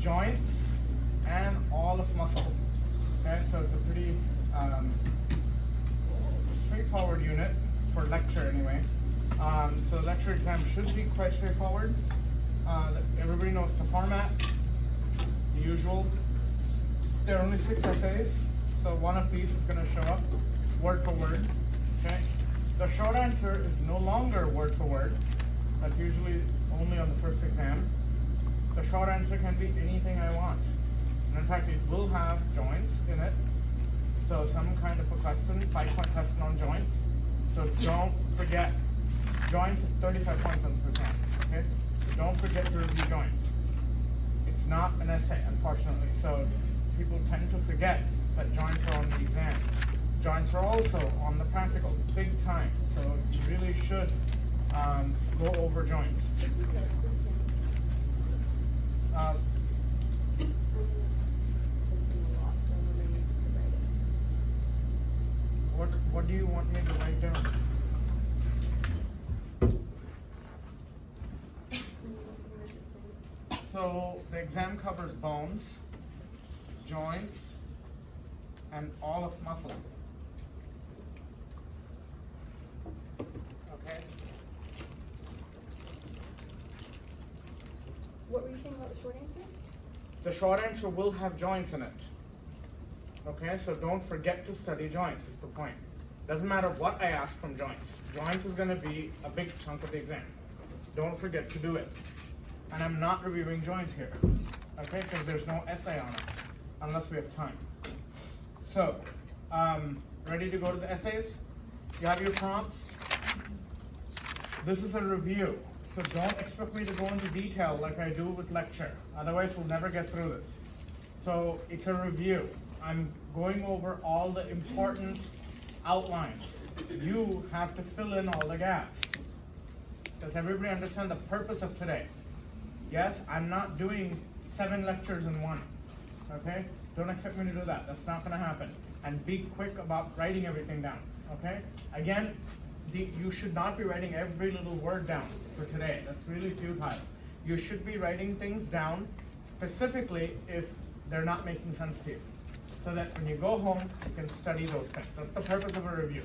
joints and all of muscle. Okay, so it's a pretty straightforward unit for lecture anyway. So the lecture exam should be quite straightforward. Everybody knows the format, the usual. There are only 6 essays, so one of these is going to show up word for word. Okay. The short answer is no longer word for word. That's usually only on the first exam. The short answer can be anything I want. And in fact, it will have joints in it. So some kind of a question, 5-point question on joints. So don't forget, joints is 35 points on this exam. Okay? So don't forget to review joints. It's not an essay, unfortunately. So people tend to forget that joints are on the exam. Joints are also on the practical, big time. So you really should go over joints. What do you want me to write down? So the exam covers bones, joints, and all of muscle. Okay? What were you saying about the short answer? The short answer will have joints in it. Okay, so don't forget to study joints is the point. Doesn't matter what I ask from joints. Joints is going to be a big chunk of the exam. Don't forget to do it. And I'm not reviewing joints here, okay, because there's no essay on it, unless we have time. So, ready to go to the essays? You have your prompts. This is a review, so don't expect me to go into detail like I do with lecture. Otherwise, we'll never get through this. So, it's a review. I'm going over all the important outlines. You have to fill in all the gaps. Does everybody understand the purpose of today? Yes, I'm not doing 7 lectures in one, okay? Don't expect me to do that. That's not gonna happen. And be quick about writing everything down, okay? Again, you should not be writing every little word down for today. That's really futile. You should be writing things down specifically if they're not making sense to you, so that when you go home, you can study those things. That's the purpose of a review.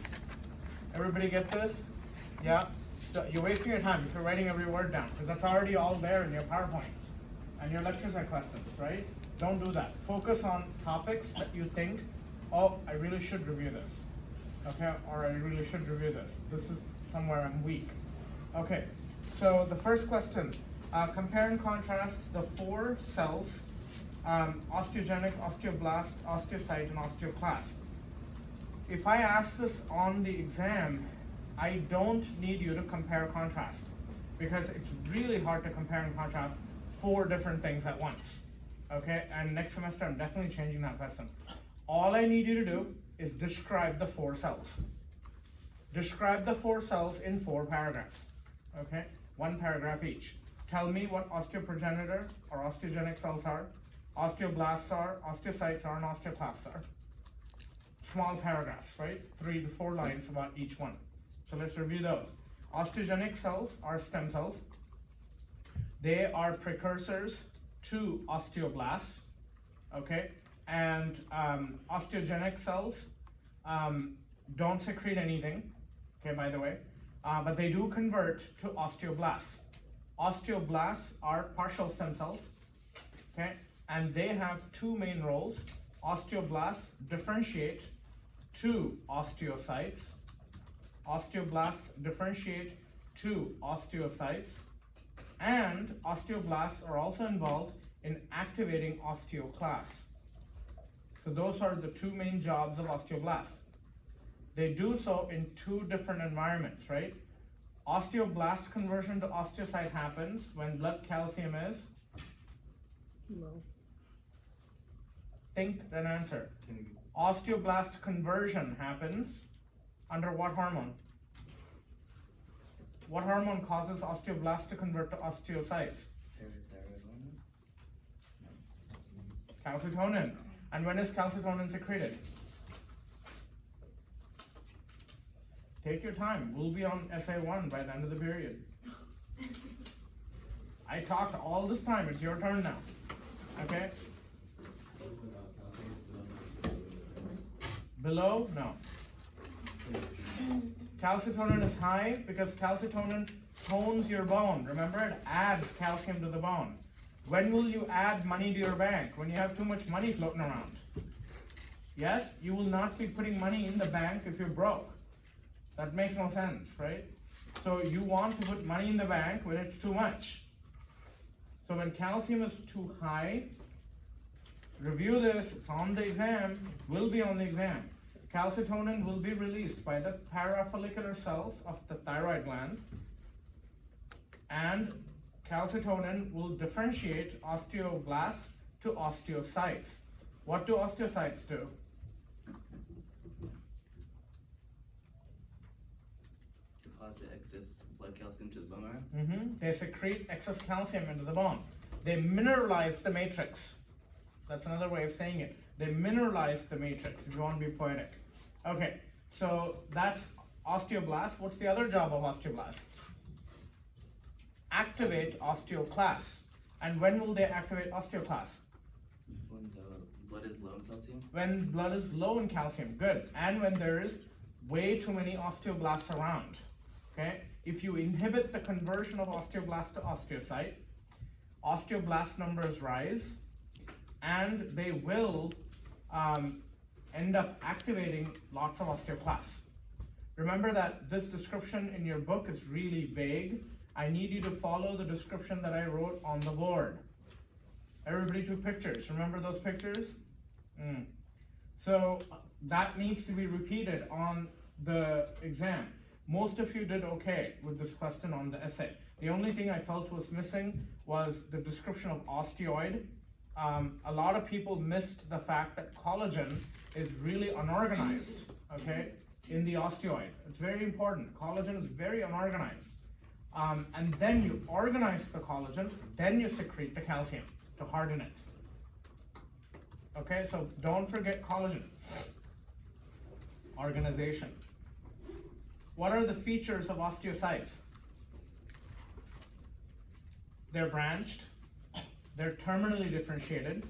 Everybody get this? Yeah? You're wasting your time if you're writing every word down, because that's already all there in your PowerPoints and your lectures and questions, right? Don't do that. Focus on topics that you think, oh, I really should review this, okay? Or I really should review this. This is somewhere I'm weak. Okay, so the first question, compare and contrast the 4 cells, osteogenic, osteoblast, osteocyte, and osteoclast. If I ask this on the exam, I don't need you to compare contrast, because it's really hard to compare and contrast 4 different things at once, okay? And next semester, I'm definitely changing that question. All I need you to do is describe the 4 cells. Describe the 4 cells in 4 paragraphs, okay? 1 paragraph each. Tell me what osteoprogenitor or osteogenic cells are, osteoblasts are, osteocytes are, and osteoclasts are. Small paragraphs, right? 3 to 4 lines about each one. So let's review those. Osteogenic cells are stem cells. They are precursors to osteoblasts, okay? And osteogenic cells don't secrete anything, okay, by the way, but they do convert to osteoblasts. Osteoblasts are partial stem cells, okay? And they have 2 main roles. Osteoblasts differentiate to osteocytes. Osteoblasts differentiate to osteocytes, and osteoblasts are also involved in activating osteoclasts. So those are the 2 main jobs of osteoblasts. They do so in 2 different environments, right? Osteoblast conversion to osteocyte happens when blood calcium is Low. Think, then answer. Osteoblast conversion happens under what hormone? What hormone causes osteoblasts to convert to osteocytes? Calcitonin. And when is calcitonin secreted? Take your time. We'll be on essay 1 by the end of the period. I talked all this time. It's your turn now. Okay? Below? No. Calcitonin is high because calcitonin tones your bone. Remember, it adds calcium to the bone. When will you add money to your bank? When you have too much money floating around. Yes, you will not be putting money in the bank if you're broke. That makes no sense, right? So you want to put money in the bank when it's too much. So when calcium is too high, review this, it's on the exam, will be on the exam. Calcitonin will be released by the parafollicular cells of the thyroid gland, and calcitonin will differentiate osteoblasts to osteocytes. What do osteocytes do? Deposit excess blood calcium to the bone marrow. They secrete excess calcium into the bone. They mineralize the matrix. That's another way of saying it. They mineralize the matrix, if you want to be poetic. Okay, so that's osteoblast. What's the other job of osteoblast? Activate osteoclasts. And when will they activate osteoclasts? When the blood is low in calcium. When blood is low in calcium, good. And when there is way too many osteoblasts around. Okay, if you inhibit the conversion of osteoblast to osteocyte, osteoblast numbers rise, and they will end up activating lots of osteoclasts. Remember that this description in your book is really vague. I need you to follow the description that I wrote on the board. Everybody took pictures. Remember those pictures? So that needs to be repeated on the exam. Most of you did okay with this question on the essay. The only thing I felt was missing was the description of osteoid. A lot of people missed the fact that collagen is really unorganized, okay, in the osteoid. It's very important. Collagen is very unorganized. And then you organize the collagen, then you secrete the calcium to harden it. Okay, so don't forget collagen. Organization. What are the features of osteocytes? They're branched, they're terminally differentiated,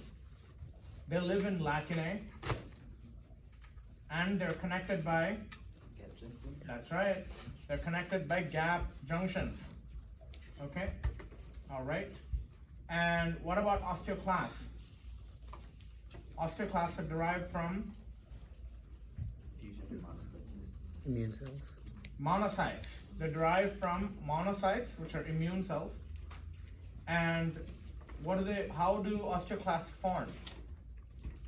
they live in lacunae, and they're connected by, Gap junction. that's right, they're connected by gap junctions. Okay, all right. And what about osteoclasts? Osteoclasts are derived from Fusion of monocytes. Immune cells. monocytes. They're derived from monocytes, which are immune cells. And what do they? How do osteoclasts form?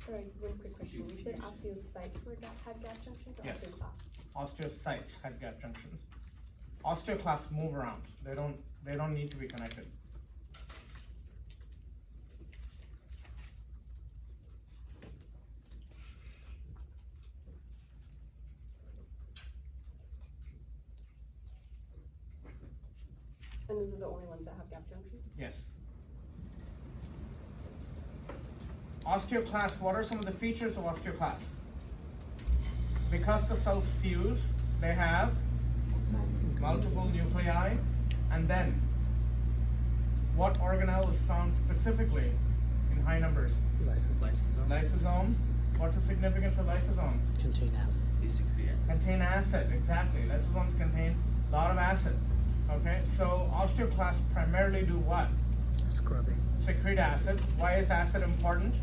Sorry, one quick question. You said osteocytes had gap junctions or Yes. osteoclasts? Osteocytes had gap junctions. Osteoclasts move around. They don't need to be connected. And those are the only ones that have gap junctions? Yes. Osteoclasts, what are some of the features of osteoclasts? Because the cells fuse, they have multiple nuclei, and then what organelle is found specifically in high numbers? Lysosome. Lysosome. Lysosomes. What's the significance of lysosomes? Contain acid. To secrete acid. Contain acid, exactly. Lysosomes contain a lot of acid. Okay, so osteoclasts primarily do what? Scrubbing. Secrete acid. Why is acid important?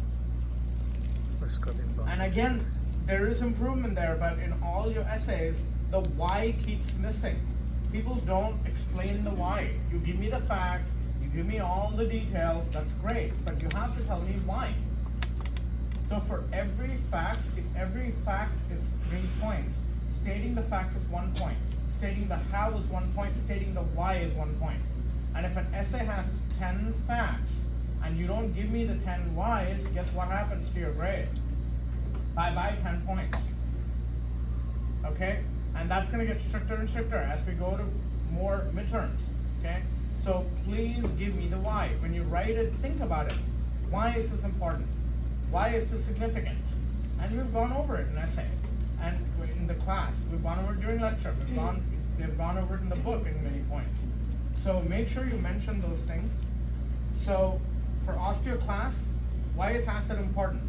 Or scrubbing bone. And again, there is improvement there, but in all your essays, the why keeps missing. People don't explain the why. You give me the fact, you give me all the details, that's great, but you have to tell me why. So for every fact, if every fact is 3 points, stating the fact is 1 point, stating the how is 1 point, stating the why is 1 point. And if an essay has 10 facts, and you don't give me the 10 whys, guess what happens to your grade? Bye-bye 10 points. Okay? And that's gonna get stricter and stricter as we go to more midterms, okay? So please give me the why. When you write it, think about it. Why is this important? Why is this significant? And we've gone over it in essay, and in the class. We've gone over it during lecture. They've gone over it in the book in many points. So make sure you mention those things. So for osteoclasts, Why is acid important?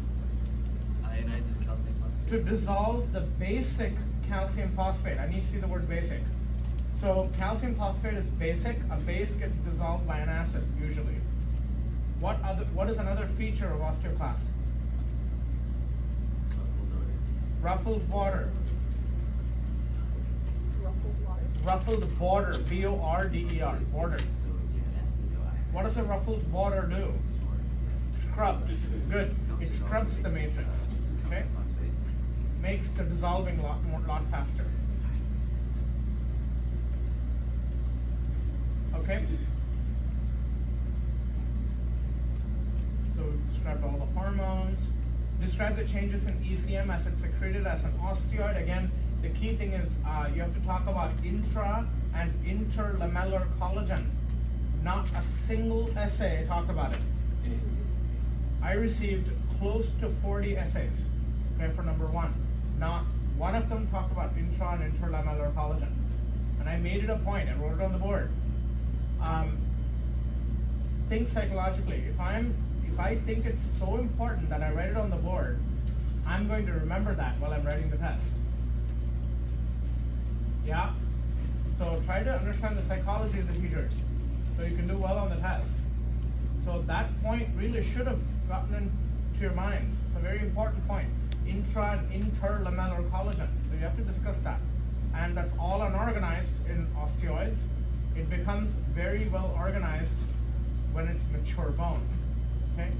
Ionizes calcium phosphate. To dissolve the basic calcium phosphate. I need to see the word basic. So calcium phosphate is basic. A base gets dissolved by an acid usually. What is another feature of osteoclast? Ruffled water. Ruffled water. Ruffled border. B-O-R-D-E-R. Border. What does a ruffled border do? Scrubs. Good. It scrubs the matrix. Okay? Makes the dissolving lot faster. Okay? So we described all the hormones. Describe the changes in ECM as it's secreted as an osteoid. Again, the key thing is you have to talk about intra and interlamellar collagen. Not a single essay talked about it. I received close to 40 essays, okay, for number one. Not one of them talked about intra and interlamellar collagen. And I made it a point, I wrote it on the board. Think psychologically. If I think it's so important that I write it on the board, I'm going to remember that while I'm writing the test. Yeah? So try to understand the psychology of the teachers so you can do well on the test. So that point really should have gotten into your minds. It's a very important point. Intra and interlamellar collagen. So you have to discuss that. And that's all unorganized in osteoids. It becomes very well organized when it's mature bone. Okay?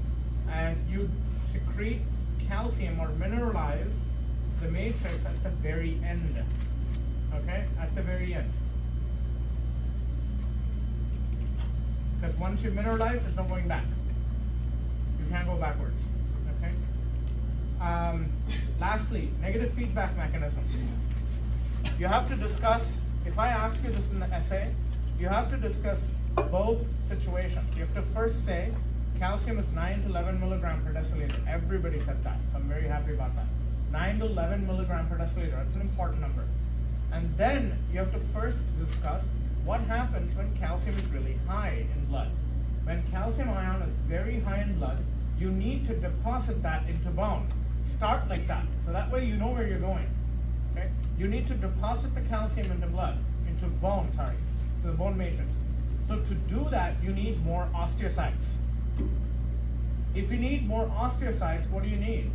And you secrete calcium or mineralize the matrix at the very end. Okay? At the very end. Because once you mineralize, there's no going back. You can't go backwards. Okay? Lastly, negative feedback mechanism. You have to discuss, if I ask you this in the essay, you have to discuss both situations. You have to first say, calcium is 9 to 11 milligram per deciliter. Everybody said that, so I'm very happy about that. 9 to 11 milligram per deciliter, that's an important number. And then you have to first discuss what happens when calcium is really high in blood. When calcium ion is very high in blood, you need to deposit that into bone. Start like that, so that way you know where you're going. Okay? You need to deposit the calcium into blood, into bone, to the bone matrix. So to do that, you need more osteocytes. If you need more osteocytes, what do you need?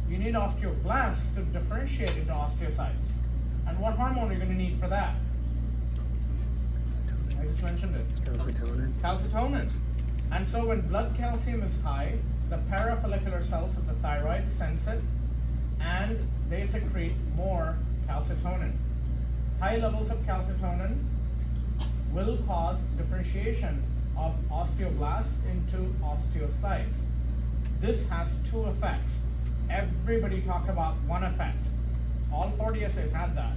You need osteoblasts to differentiate into osteocytes. And what hormone are you going to need for that? I just mentioned it. Calcitonin. Calcitonin. And so when blood calcium is high, the parafollicular cells of the thyroid sense it, and they secrete more calcitonin. High levels of calcitonin will cause differentiation of osteoblasts into osteocytes. This has two effects. Everybody talked about one effect. All 40 essays had that.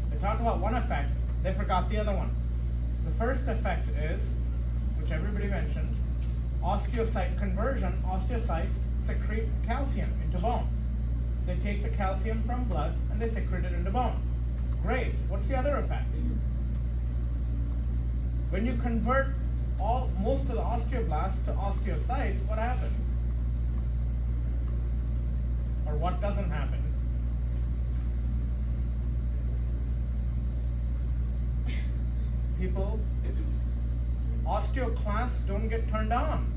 They talked about one effect, they forgot the other one. The first effect is, which everybody mentioned, osteocyte conversion. Osteocytes secrete calcium into bone. They take the calcium from blood and they secrete it into bone. Great. What's the other effect? When you convert most of the osteoblasts to osteocytes, what happens? Or what doesn't happen? People, osteoclasts don't get turned on.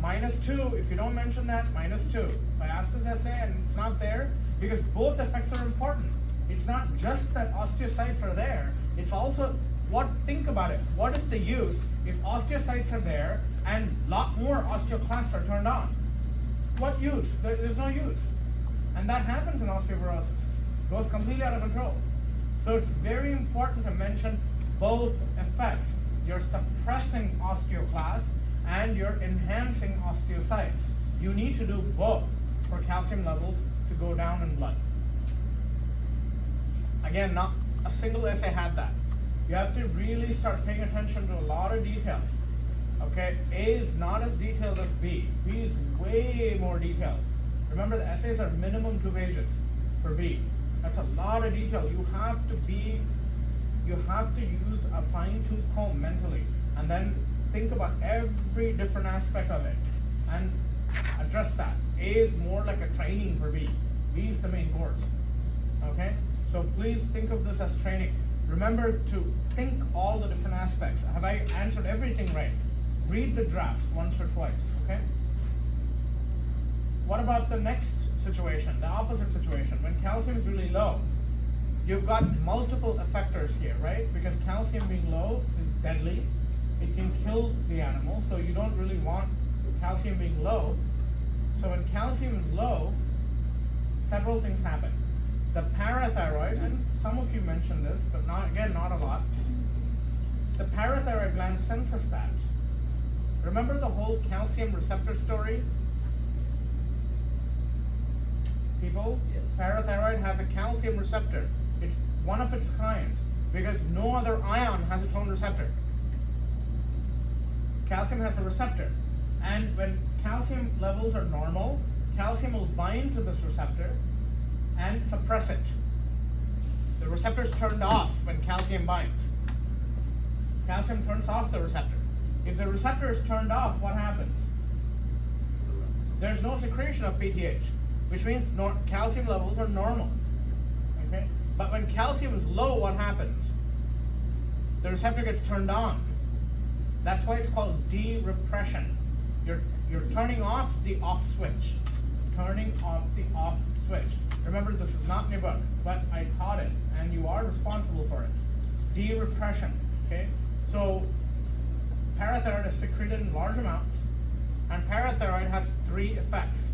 -2, if you don't mention that, -2. If I ask this essay and it's not there, because both effects are important. It's not just that osteocytes are there, it's also think about it. What is the use if osteocytes are there and a lot more osteoclasts are turned on? What use? There's no use. And that happens in osteoporosis. It goes completely out of control. So it's very important to mention both effects. You're suppressing osteoclasts and you're enhancing osteocytes. You need to do both for calcium levels to go down in blood. Again, not a single essay had that. You have to really start paying attention to a lot of detail. Okay, A is not as detailed as B. B is way more detailed. Remember, the essays are minimum 2 pages for B. That's a lot of detail. You have to use a fine-tooth comb mentally and then think about every different aspect of it. and address that. A is more like a training for B. B is the main course. Okay? So please think of this as training. Remember to think all the different aspects. Have I answered everything right? Read the drafts once or twice, okay? What about the next situation, the opposite situation? When calcium is really low, you've got multiple effectors here, right? Because calcium being low is deadly. It can kill the animal, so you don't really want calcium being low. So when calcium is low, several things happen. The parathyroid, and some of you mentioned this, but not a lot. The parathyroid gland senses that. Remember the whole calcium receptor story? People? Yes. Parathyroid has a calcium receptor. It's one of its kind because no other ion has its own receptor. Calcium has a receptor. And when calcium levels are normal, calcium will bind to this receptor and suppress it. The receptor is turned off when calcium binds. Calcium turns off the receptor. If the receptor is turned off, what happens? There's no secretion of PTH, which means calcium levels are normal. Okay? But when calcium is low, what happens? The receptor gets turned on. That's why it's called de-repression. You're turning off the off switch. Turning off the off switch. Remember, this is not in your book, but I taught it, and you are responsible for it. De-repression. Okay? So parathyroid is secreted in large amounts, and parathyroid has 3 effects.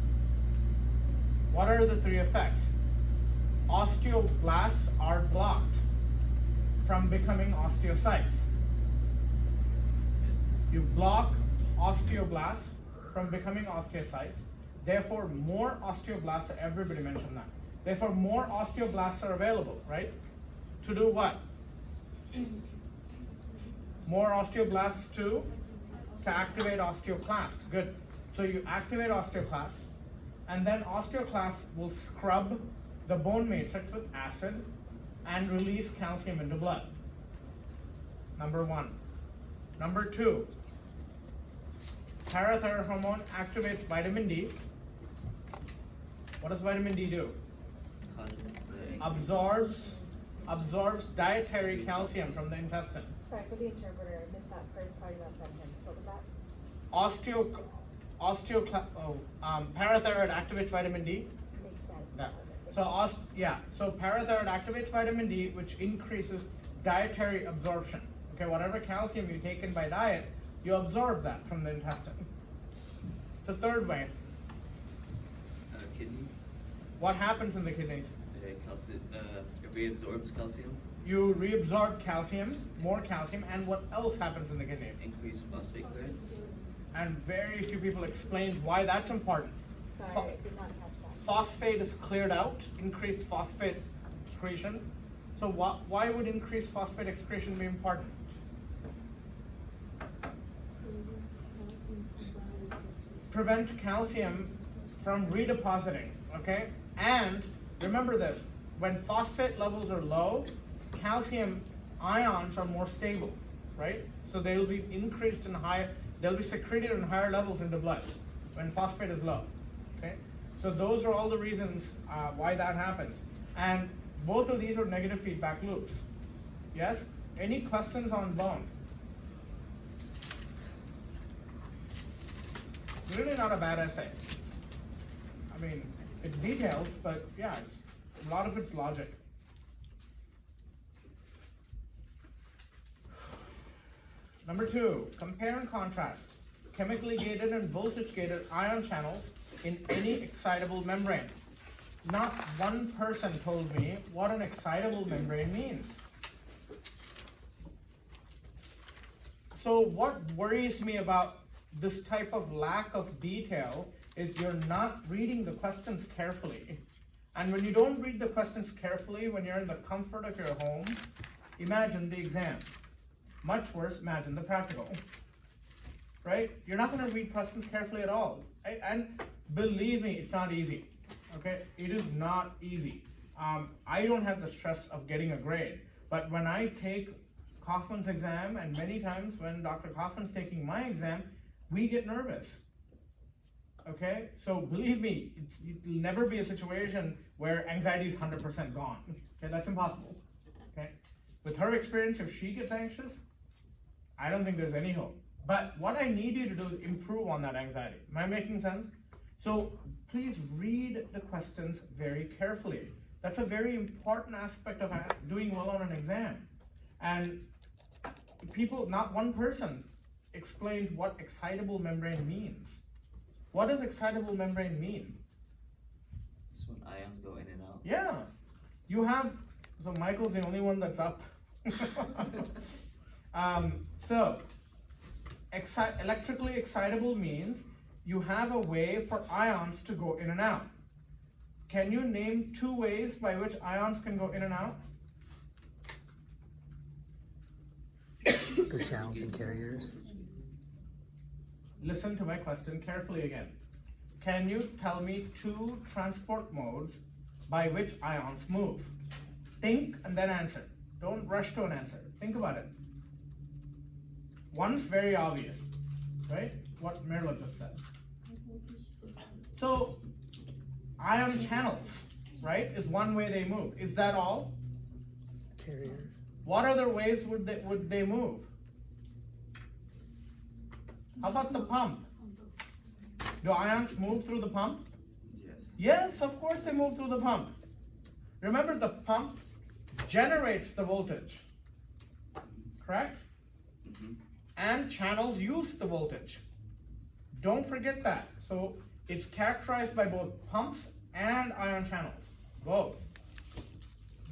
What are the 3 effects? Osteoblasts are blocked from becoming osteocytes. You block osteoblasts from becoming osteocytes. Therefore, more osteoblasts, everybody mentioned that. Therefore, more osteoblasts are available, right? To do what? More osteoblasts to activate osteoclast. Good. So you activate osteoclast, and then osteoclast will scrub the bone matrix with acid and release calcium into blood. Number 1. Number 2, parathyroid hormone activates vitamin D. What does vitamin D do? Absorbs dietary calcium from the intestine. Sorry, for the interpreter, I missed that first part of that sentence. What was that? Parathyroid activates vitamin D. Yeah. So parathyroid activates vitamin D, which increases dietary absorption. Okay, whatever calcium you take in by diet, you absorb that from the intestine. The third way, Kidneys. what happens in the kidneys? It reabsorbs calcium. You reabsorb calcium, more calcium, and what else happens in the kidneys? Increased phosphate clearance. And very few people explained why that's important. Sorry, Pho- I did not catch that. Phosphate is cleared out, increased phosphate excretion. So why would increased phosphate excretion be important? Prevent calcium from redepositing, okay? And remember this, when phosphate levels are low, calcium ions are more stable, right? So they will be increased in they'll be secreted in higher levels in the blood when phosphate is low, okay? So those are all the reasons why that happens. And both of these are negative feedback loops. Yes? Any questions on bone? Really not a bad essay. I mean, it's detailed, but yeah, a lot of it's logic. Number 2, compare and contrast chemically gated and voltage gated ion channels in any excitable membrane. Not one person told me what an excitable membrane means. So what worries me about this type of lack of detail is you're not reading the questions carefully. And when you don't read the questions carefully, when you're in the comfort of your home, imagine the exam. Much worse, imagine the practical. Right? You're not going to read questions carefully at all. And believe me, it's not easy. Okay? It is not easy. I don't have the stress of getting a grade. But when I take Kaufman's exam, and many times when Dr. Kaufman's taking my exam, we get nervous. Okay, so believe me, it'll never be a situation where anxiety is 100% gone. Okay, that's impossible. Okay, with her experience, if she gets anxious, I don't think there's any hope. But what I need you to do is improve on that anxiety. Am I making sense? So please read the questions very carefully. That's a very important aspect of doing well on an exam. And people, not one person, explained what excitable membrane means. What does excitable membrane mean? It's when ions go in and out. Yeah, you have, so Michael's the only one that's up. So, electrically excitable means you have a way for ions to go in and out. Can you name 2 ways by which ions can go in and out? The channels and carriers. Listen to my question carefully again. Can you tell me 2 transport modes by which ions move? Think and then answer. Don't rush to an answer. Think about it. One's very obvious, right? What Merla just said. So, ion channels, right, is one way they move. Is that all? Carriers. What other ways would they move? How about the pump? Do ions move through the pump? Yes. Yes, of course they move through the pump. Remember, the pump generates the voltage, correct? And channels use the voltage. Don't forget that. So it's characterized by both pumps and ion channels, both.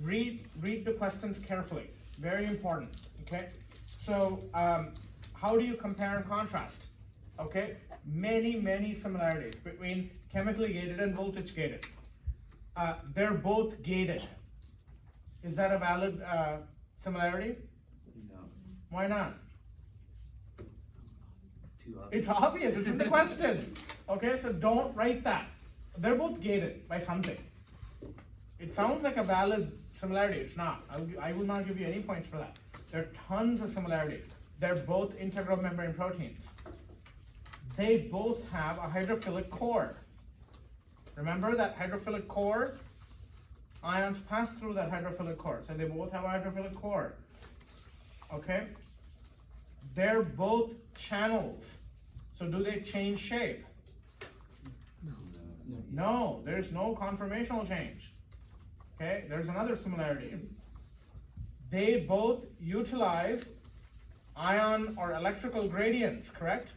Read the questions carefully, very important, okay? So how do you compare and contrast? Okay, many similarities between chemically gated and voltage gated. They're both gated. Is that a valid similarity? No. Why not? Too obvious. It's obvious, it's in the question. Okay, so don't write that. They're both gated by something. It sounds like a valid similarity, it's not. I will not give you any points for that. There are tons of similarities. They're both integral membrane proteins. They both have a hydrophilic core. Remember that hydrophilic core? Ions pass through that hydrophilic core, so they both have a hydrophilic core. Okay? They're both channels. So do they change shape? No, there's no conformational change. Okay, there's another similarity. They both utilize ion or electrical gradients, correct?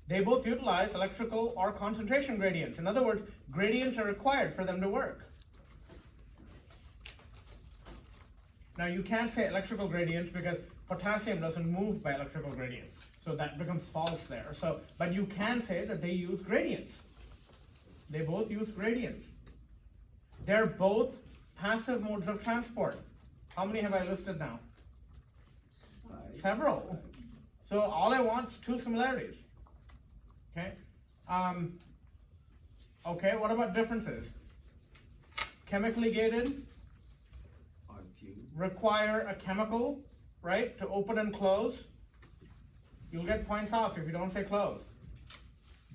They both utilize electrical or concentration gradients. In other words, gradients are required for them to work. Now you can't say electrical gradients because potassium doesn't move by electrical gradient. So that becomes false there. So, but you can say that they use gradients. They both use gradients. They're both passive modes of transport. How many have I listed now? 5. Several. So all I want is 2 similarities. Okay. Okay, what about differences? Chemically gated Are few. require a chemical, right, to open and close. You'll get points off if you don't say close.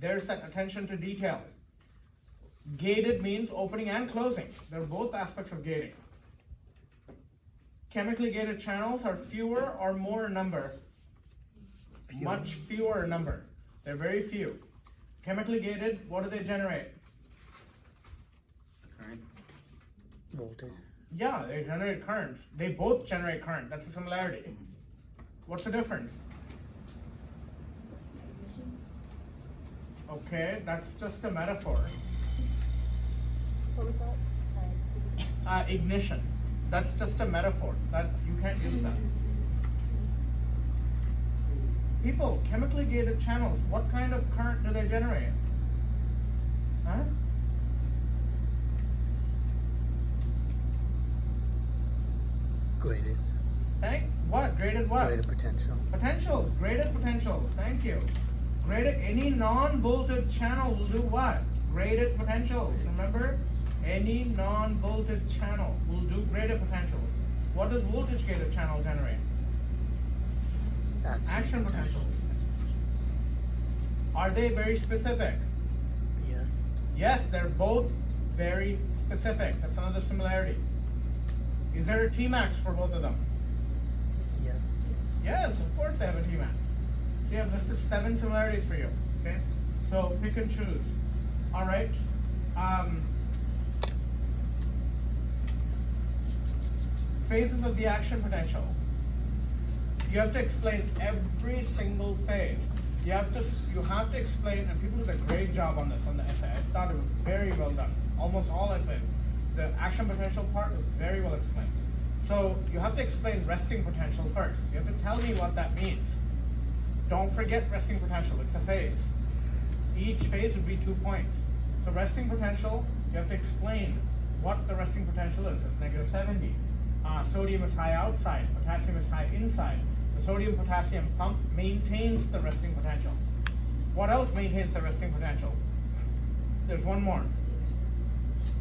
There's that attention to detail. Gated means opening and closing. They're both aspects of gating. Chemically gated channels are fewer or more in number. Much fewer in number. They're very few. Chemically gated, what do they generate? A current. Voltage. Yeah, they generate currents. They both generate current. That's a similarity. What's the difference? Okay, that's just a metaphor. What was that? Sorry, Ignition. That's just a metaphor. That you can't use that. People, chemically gated channels, what kind of current do they generate? Huh? Graded. What? Graded what? Graded potential. Potentials. Graded potentials. Thank you. Graded, any non-voltage channel will do what? Graded potentials. Remember? Any non-voltage channel will do graded potentials. What does voltage gated channel generate? Action potentials. Are they very specific? Yes. Yes, they're both very specific. That's another similarity. Is there a Tmax for both of them? Yes. Yes, of course they have a Tmax. So you have listed 7 similarities for you. Okay? So pick and choose. Alright. Phases of the action potential. You have to explain every single phase. You have to explain, and people did a great job on this on the essay. I thought it was very well done. Almost all essays. The action potential part was very well explained. So you have to explain resting potential first. You have to tell me what that means. Don't forget resting potential, it's a phase. Each phase would be 2 points. So resting potential, you have to explain what the resting potential is. It's negative 70. Sodium is high outside, potassium is high inside. The sodium-potassium pump maintains the resting potential. What else maintains the resting potential? There's one more.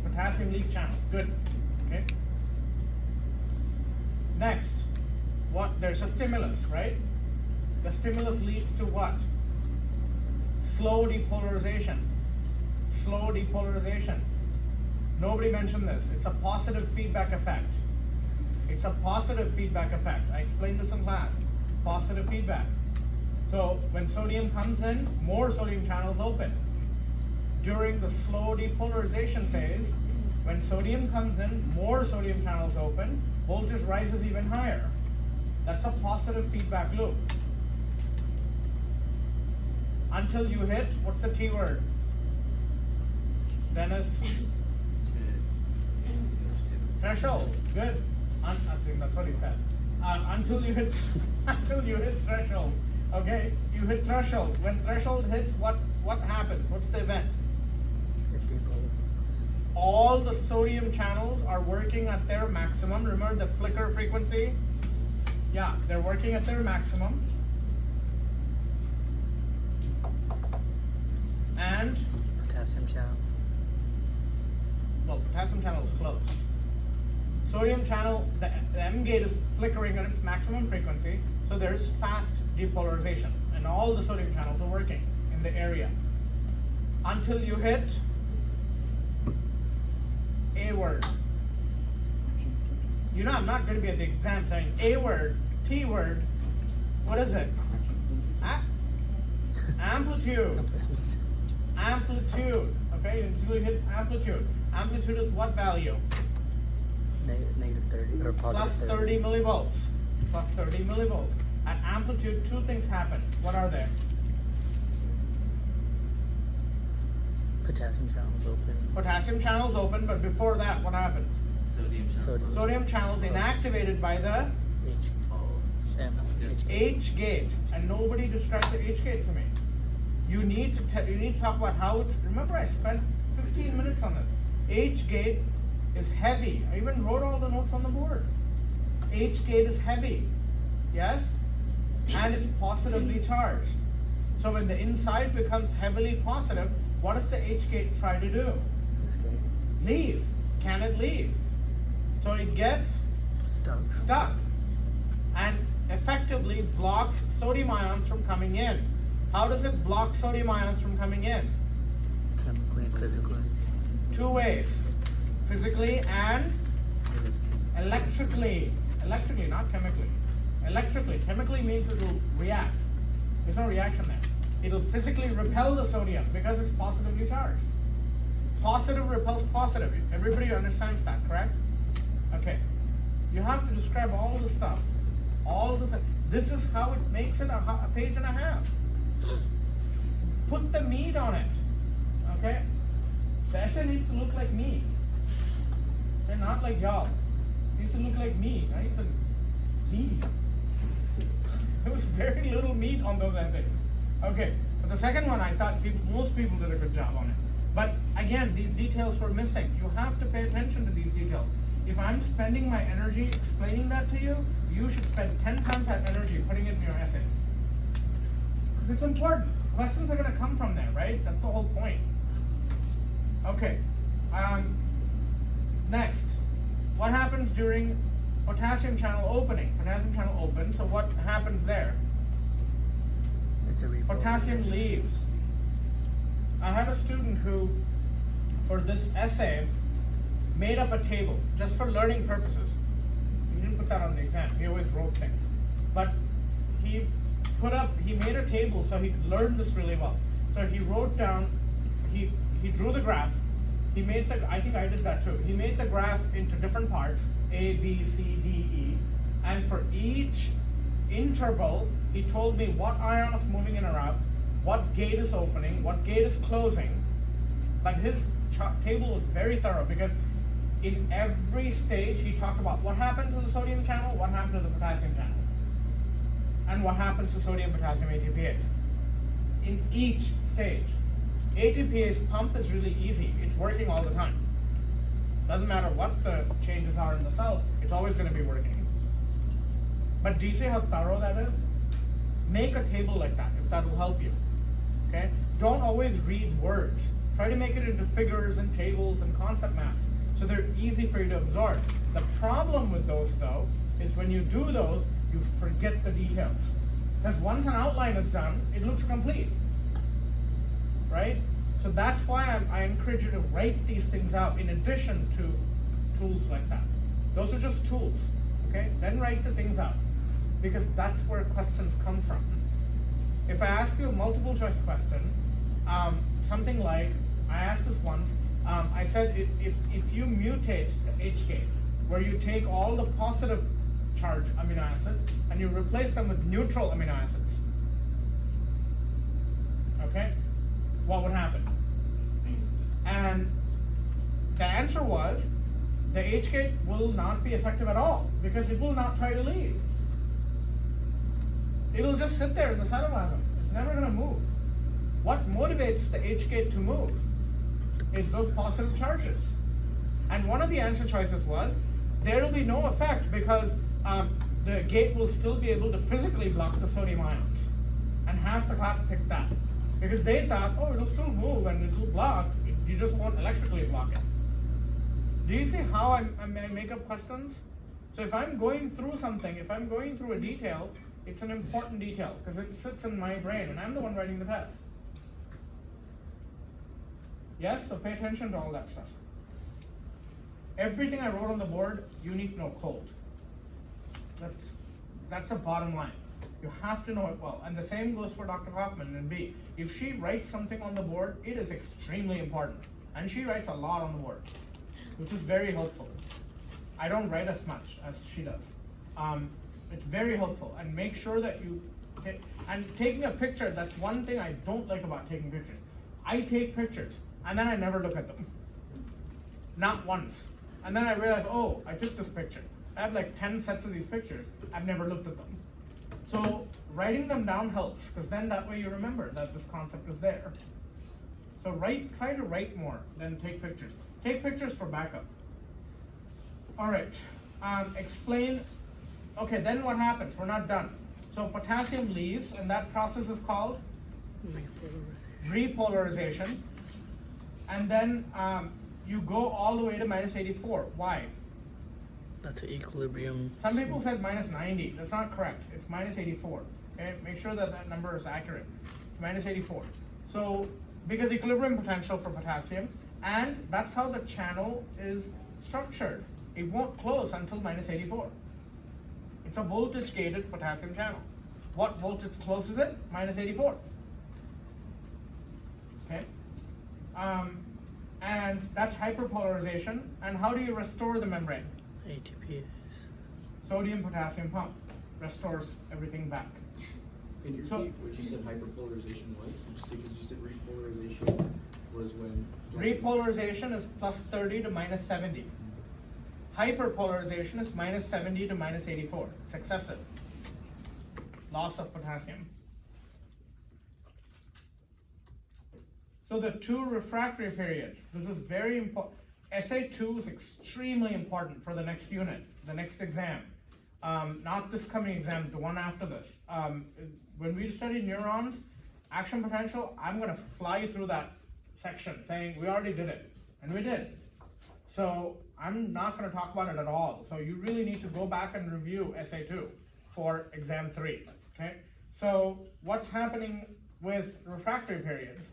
Potassium leak channels, good, okay? Next, there's a stimulus, right? The stimulus leads to what? Slow depolarization. Slow depolarization. Nobody mentioned this. It's a positive feedback effect. It's a positive feedback effect. I explained this in class. Positive feedback. So when sodium comes in, more sodium channels open. During the slow depolarization phase, when sodium comes in, more sodium channels open, voltage rises even higher. That's a positive feedback loop. Until you hit, what's the T word? Dennis? Threshold. Good. I think that's what he said. Until you hit threshold. Okay, you hit threshold. When threshold hits, what happens? What's the event? It depolarizes. All the sodium channels are working at their maximum. Remember the flicker frequency? Yeah, they're working at their maximum. And, Potassium channel. well, potassium channel is closed. Sodium channel, the M gate is flickering at its maximum frequency, so there's fast depolarization, and all the sodium channels are working in the area. Until you hit A word. You know, I'm not going to be at the exam saying A word, T word. What is it? Amplitude. Amplitude. Okay, until you hit amplitude. Amplitude is what value? Negative 30 or positive Plus 30 millivolts. Plus 30 millivolts. At amplitude, 2 things happen. What are they? Potassium channels open. Potassium channels open, but before that, what happens? Sodium channels. Sodium. Sodium channels inactivated by the H. Oh. M. H. H gate, and nobody described the H gate to me. You need to talk about how it's. Remember, I spent 15 minutes on this. H gate is heavy. I even wrote all the notes on the board. H gate is heavy, yes, and it's positively charged. So when the inside becomes heavily positive, what does the H gate try to do? Escape. Leave. Can it leave? So it gets Stuck. stuck and effectively blocks sodium ions from coming in. How does it block sodium ions from coming in? Chemically and physically. 2 ways. Physically and electrically. Electrically, not chemically. Electrically. Chemically means it will react. There's no reaction there. It'll physically repel the sodium because it's positively charged. Positive repels positive. Everybody understands that, correct? Okay. You have to describe all the stuff. All this. This is how it makes it a page and a half. Put the meat on it. Okay? The essay needs to look like me. And not like y'all. It needs to look like me. Right? It's a meat. There was very little meat on those essays. Okay. But the second one, I thought most people did a good job on it. But again, these details were missing. You have to pay attention to these details. If I'm spending my energy explaining that to you, you should spend 10 times that energy putting it in your essays. Because it's important. Questions are going to come from there, right? That's the whole point. Okay. Next. What happens during potassium channel opening? Potassium channel opens, so what happens there? It's a repolarization. Potassium leaves. I had a student who, for this essay, made up a table just for learning purposes. He didn't put that on the exam. He always wrote things, but he made a table so he could learn this really well. So he wrote down, he drew the graph. He made I think I did that too. He made the graph into different parts, A, B, C, D, E, and for each interval, he told me what ion is moving in or out, what gate is opening, what gate is closing. But his table was very thorough because in every stage he talked about what happened to the sodium channel, what happened to the potassium channel, and what happens to sodium potassium ATPase. In each stage, ATPase pump is really easy. It's working all the time. Doesn't matter what the changes are in the cell, it's always going to be working. But do you see how thorough that is? Make a table like that if that will help you. Okay? Don't always read words. Try to make it into figures and tables and concept maps so they're easy for you to absorb. The problem with those though is when you do those, you forget the details. Because once an outline is done, it looks complete. Right? So that's why I encourage you to write these things out in addition to tools like that. Those are just tools. Okay? Then write the things out. Because that's where questions come from. If I ask you a multiple choice question, something like, I asked this once, I said if you mutate the H gate, where you take all the positive charge amino acids and you replace them with neutral amino acids, okay, what would happen? And the answer was, the H gate will not be effective at all because it will not try to leave. It'll just sit there in the cytoplasm. It's never going to move. What motivates the H gate to move is those positive charges. And one of the answer choices was, there will be no effect because the gate will still be able to physically block the sodium ions. And half the class picked that. Because they thought, oh, it'll still move and it'll block, you just won't electrically block it. Do you see how I make up questions? So if I'm going through something, if I'm going through a detail, it's an important detail because it sits in my brain and I'm the one writing the test. Yes, so pay attention to all that stuff. Everything I wrote on the board, you need to know cold. That's a bottom line. You have to know it well. And the same goes for Dr. Kaufman and B. If she writes something on the board, it is extremely important. And she writes a lot on the board, which is very helpful. I don't write as much as she does. It's very helpful. And make sure that you, and taking a picture, that's one thing I don't like about taking pictures. I take pictures and then I never look at them. Not once. And then I realize, oh, I took this picture. I have like 10 sets of these pictures. I've never looked at them. So writing them down helps because then that way you remember that this concept is there. So try to write more than take pictures. Take pictures for backup. All right, explain, okay, then what happens? We're not done. So potassium leaves and that process is called repolarization. And then you go all the way to -84. Why? That's an equilibrium. Some people said -90. That's not correct. It's -84. Okay, make sure that that number is accurate. It's -84. So because equilibrium potential for potassium, and that's how the channel is structured. It won't close until -84. It's a voltage gated potassium channel. What voltage closes it? -84. Okay. And that's hyperpolarization. And how do you restore the membrane? ATP. Sodium potassium pump restores everything back. Can you So- repeat what you said hyperpolarization was? Because you said repolarization was when. Repolarization is +30 to -70. Hyperpolarization is -70 to -84. It's excessive. Loss of potassium. So the two refractory periods, this is very important. SA2 is extremely important for the next unit, the next exam. Not this coming exam, the one after this. When we studied neurons, action potential, I'm gonna fly through that section saying we already did it, and we did. So I'm not gonna talk about it at all. So you really need to go back and review SA2 for exam 3, okay? So what's happening with refractory periods?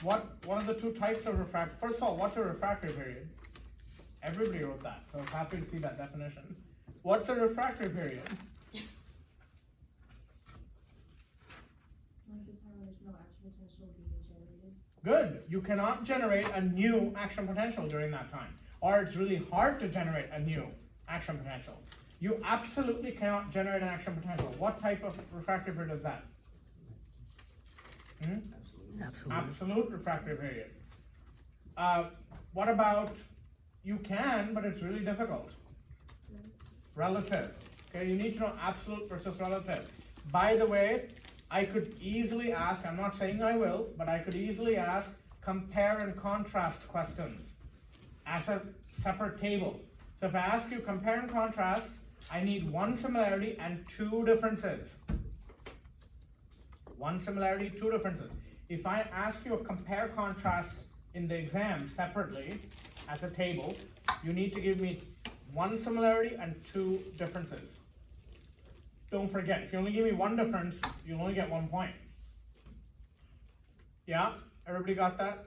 what are the two types of refractory? First of all, what's a refractory period? Everybody wrote that, so I was happy to see that definition. What's a refractory period? Good. You cannot generate a new action potential during that time, or it's really hard to generate a new action potential. You absolutely cannot generate an action potential. What type of refractory period is that? Absolutely. Absolute refractory period. What about you can, but it's really difficult? Relative. Okay, you need to know absolute versus relative. By the way, I could easily ask, I'm not saying I will, but I could easily ask compare and contrast questions as a separate table. So if I ask you compare and contrast, I need one similarity and two differences. One similarity, two differences. If I ask you a compare contrast in the exam separately as a table, you need to give me one similarity and two differences. Don't forget, if you only give me one difference, you'll only get 1 point. Yeah, everybody got that?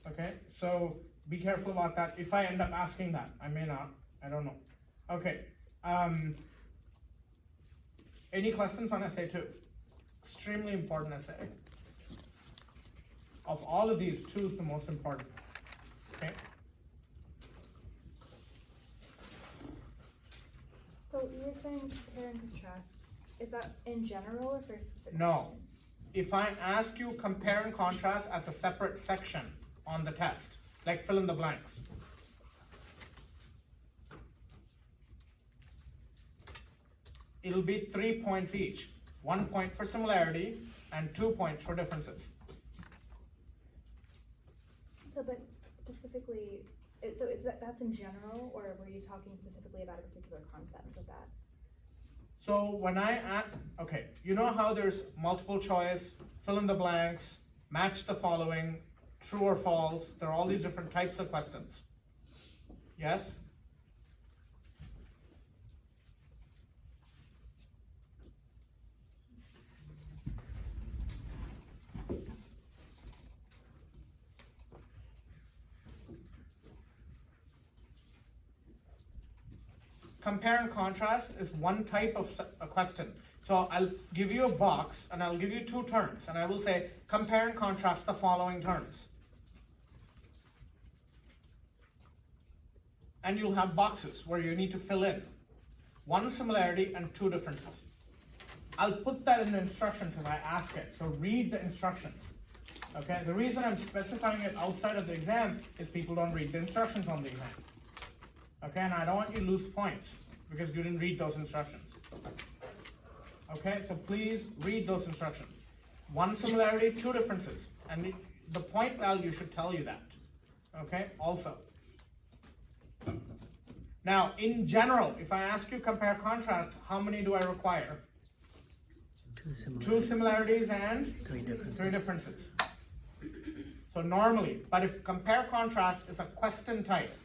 Okay, so be careful about that. If I end up asking that, I may not, I don't know. Okay, any questions on essay 2? Extremely important essay. Of all of these, 2 is the most important. Okay. So you were saying compare and contrast, is that in general or for a specific No. question? If I ask you compare and contrast as a separate section on the test, like fill in the blanks. It'll be 3 points each. 1 point for similarity and 2 points for differences. So, but specifically, that's in general, or were you talking specifically about a particular concept with that? So when okay, you know how there's multiple choice, fill in the blanks, match the following, true or false, there are all these different types of questions. Yes? Compare and contrast is one type of a question. So I'll give you a box and I'll give you 2 terms and I will say compare and contrast the following terms. And you'll have boxes where you need to fill in 1 similarity and 2 differences. I'll put that in the instructions if I ask it. So read the instructions. Okay, the reason I'm specifying it outside of the exam is people don't read the instructions on the exam. Okay, and I don't want you to lose points because you didn't read those instructions. Okay, so please read those instructions. 1 similarity, 2 differences. And the point value should tell you that. Okay, also. Now, in general, if I ask you compare contrast, how many do I require? 2 similarities and 3 differences. 3 differences. So normally, but if compare contrast is a question type,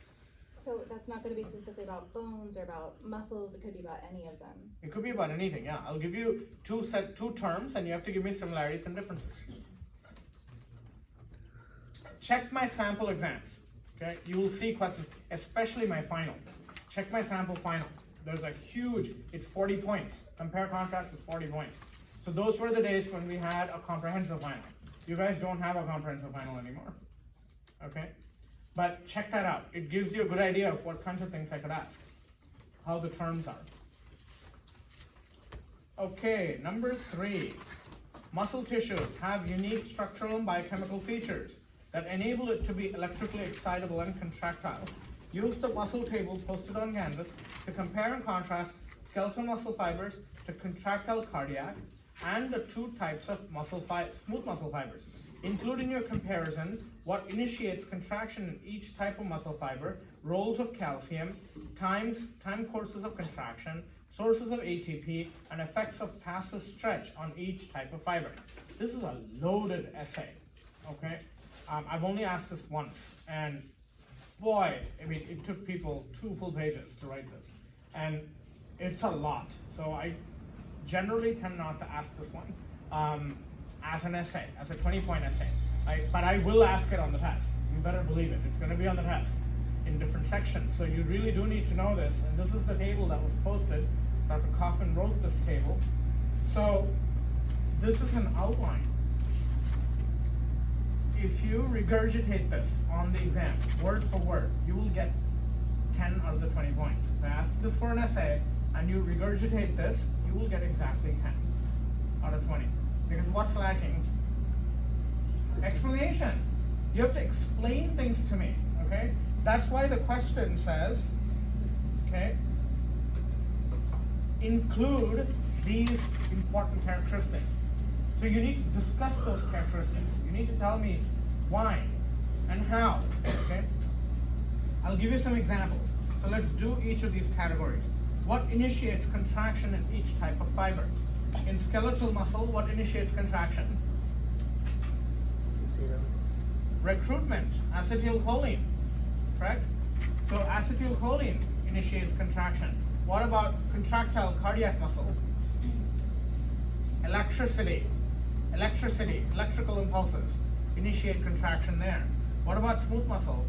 So that's not gonna be specifically about bones or about muscles, it could be about any of them. it could be about anything, yeah. I'll give you 2 terms and you have to give me similarities and differences. Check my sample exams, okay? You will see questions, especially my final. Check my sample final. There's a huge, it's 40 points. Compare contrast is 40 points. So those were the days when we had a comprehensive final. You guys don't have a comprehensive final anymore, okay? But check that out. It gives you a good idea of what kinds of things I could ask, how the terms are. Okay, number 3. Muscle tissues have unique structural and biochemical features that enable it to be electrically excitable and contractile. Use the muscle table posted on Canvas to compare and contrast skeletal muscle fibers to contractile cardiac and the 2 types of smooth muscle fibers. Include in your comparison what initiates contraction in each type of muscle fiber, roles of calcium, time courses of contraction, sources of ATP, and effects of passive stretch on each type of fiber. This is a loaded essay, okay? I've only asked this once, and boy, I mean, it took people 2 full pages to write this, and it's a lot. So I generally tend not to ask this one as an essay, as a 20-point essay. But I will ask it on the test. You better believe it. It's gonna be on the test in different sections. So you really do need to know this. And this is the table that was posted. Dr. Kaufman wrote this table. So this is an outline. If you regurgitate this on the exam, word for word, you will get 10 out of the 20 points. If I ask this for an essay and you regurgitate this, you will get exactly 10 out of 20. Because what's lacking? Explanation. You have to explain things to me, okay? That's why the question says, okay, include these important characteristics. So you need to discuss those characteristics. You need to tell me why and how, okay? I'll give you some examples. So let's do each of these categories. What initiates contraction in each type of fiber? In skeletal muscle, what initiates contraction? Zero. Recruitment, acetylcholine, correct? So acetylcholine initiates contraction. What about contractile cardiac muscle? Electricity, electrical impulses initiate contraction there. What about smooth muscle?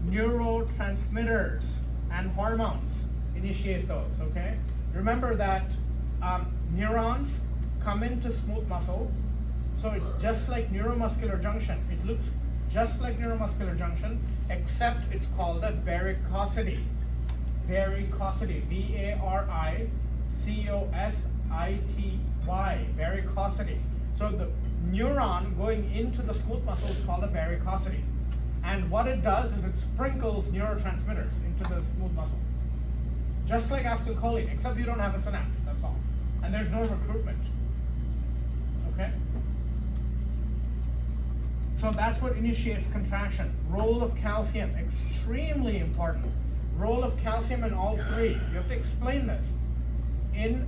Neurotransmitters and hormones initiate those, okay? Remember that neurons come into smooth muscle, so it's just like neuromuscular junction. It looks just like neuromuscular junction, except it's called a varicosity. Varicosity, varicosity, varicosity. So the neuron going into the smooth muscle is called a varicosity. And what it does is it sprinkles neurotransmitters into the smooth muscle. Just like acetylcholine, except you don't have a synapse, that's all. And there's no recruitment. Okay? So that's what initiates contraction. Role of calcium, extremely important. Role of calcium in all three. You have to explain this. In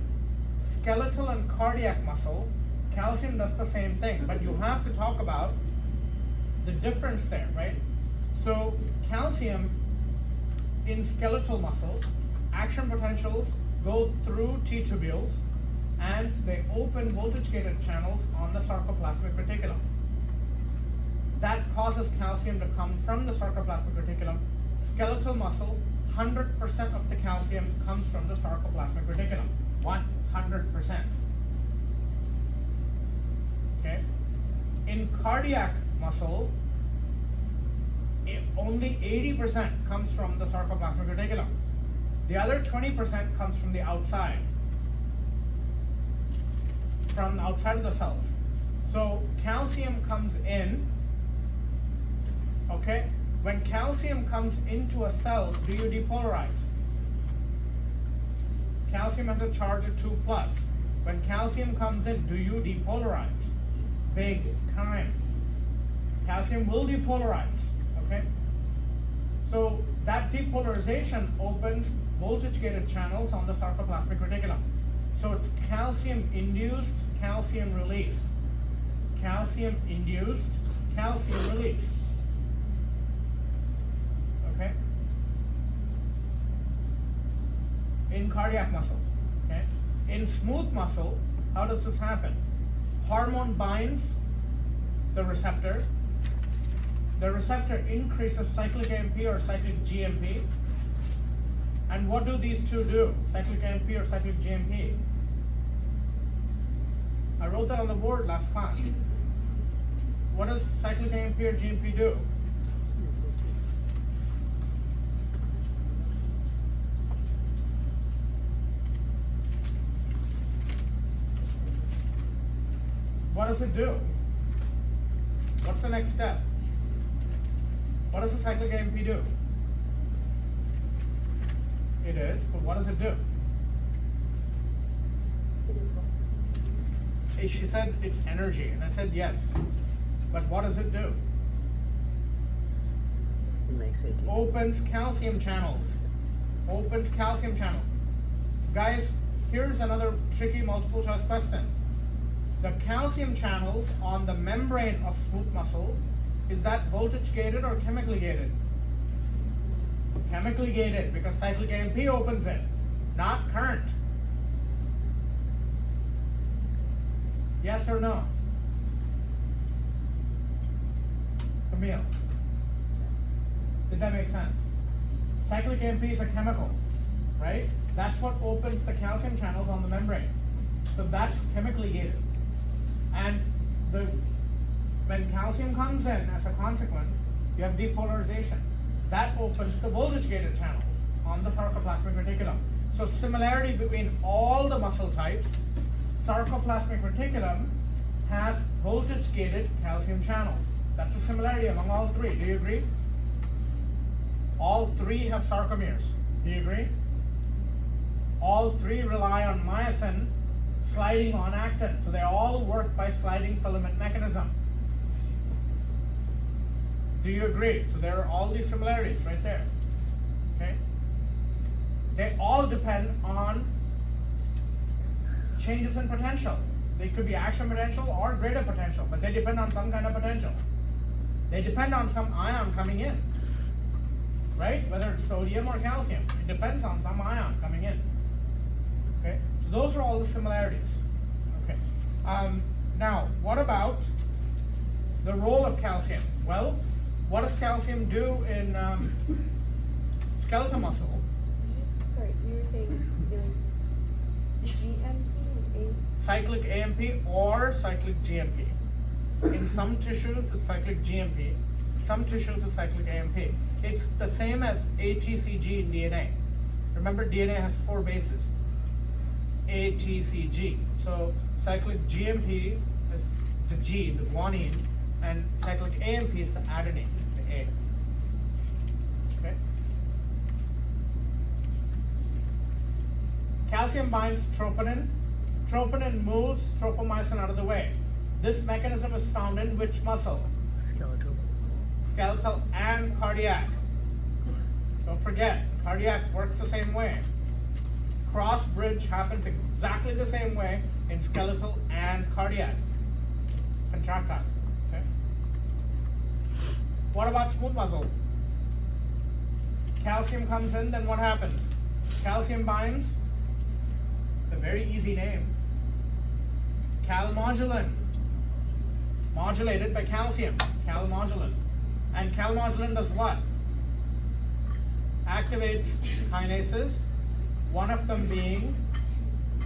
skeletal and cardiac muscle, calcium does the same thing, but you have to talk about the difference there, right? So calcium in skeletal muscle, action potentials go through T-tubules and they open voltage-gated channels on the sarcoplasmic reticulum. That causes calcium to come from the sarcoplasmic reticulum. Skeletal muscle, 100% of the calcium comes from the sarcoplasmic reticulum. 100%. Okay? In cardiac muscle, only 80% comes from the sarcoplasmic reticulum. The other 20% comes from the outside. From outside of the cells. So calcium comes in, okay? When calcium comes into a cell, do you depolarize? Calcium has a charge of 2 plus. When calcium comes in, do you depolarize? Big time. Calcium will depolarize, okay? So that depolarization opens voltage-gated channels on the sarcoplasmic reticulum. So it's calcium-induced calcium release. Calcium-induced calcium release. Okay? In cardiac muscle, okay? In smooth muscle, how does this happen? Hormone binds the receptor. The receptor increases cyclic AMP or cyclic GMP. And what do these two do? Cyclic AMP or cyclic GMP? I wrote that on the board last class. What does cyclic AMP or GMP do? What does it do? What's the next step? What does the cyclic AMP do? It is, but what does it do? She said it's energy, and I said yes. But what does it do? It makes ATP. Opens calcium channels. Opens calcium channels. Guys, here's another tricky multiple choice question. The calcium channels on the membrane of smooth muscle, is that voltage gated or chemically gated? Chemically gated, because cyclic AMP opens it, not current. Yes or no? Camille? Did that make sense? Cyclic AMP is a chemical, right? That's what opens the calcium channels on the membrane. So that's chemically gated. And when calcium comes in as a consequence, you have depolarization. That opens the voltage gated channels on the sarcoplasmic reticulum. So similarity between all the muscle types, sarcoplasmic reticulum has voltage gated calcium channels. That's a similarity among all three. Do you agree? All three have sarcomeres. Do you agree? All three rely on myosin sliding on actin. So they all work by sliding filament mechanism. Do you agree? So there are all these similarities right there. Okay? They all depend on changes in potential. They could be action potential or greater potential, but they depend on some kind of potential. They depend on some ion coming in, right? Whether it's sodium or calcium, it depends on some ion coming in. Okay, so those are all the similarities. Okay, now what about the role of calcium? Well, what does calcium do in skeletal muscle? Sorry, you were saying there was GMP and Cyclic AMP or cyclic GMP. In some tissues, it's cyclic GMP. Some tissues, it's cyclic AMP. It's the same as ATCG in DNA. Remember, DNA has 4 bases. ATCG. So cyclic GMP is the G, the guanine, and cyclic AMP is the adenine, the A. Okay. Calcium binds troponin. Troponin moves tropomyosin out of the way. This mechanism is found in which muscle? Skeletal. Skeletal and cardiac. Don't forget, cardiac works the same way. Cross bridge happens exactly the same way in skeletal and cardiac. Contractile. Okay. What about smooth muscle? Calcium comes in, then what happens? Calcium binds. The very easy name. Calmodulin. Modulated by calcium. Calmodulin. And calmodulin does what? Activates kinases. One of them being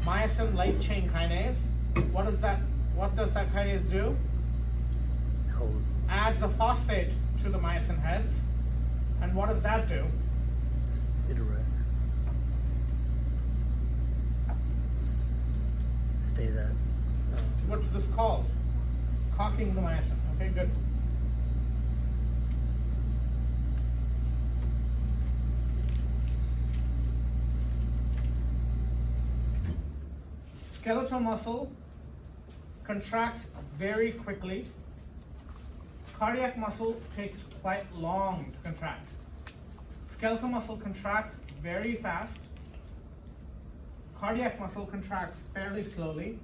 myosin light chain kinase. What does that kinase do? Holds. Adds a phosphate to the myosin heads. And what does that do? Iterate. Stays at. What's this called? Cocking the myosin. Okay, good. Skeletal muscle contracts very quickly. Cardiac muscle takes quite long to contract. Skeletal muscle contracts very fast. Cardiac muscle contracts fairly slowly.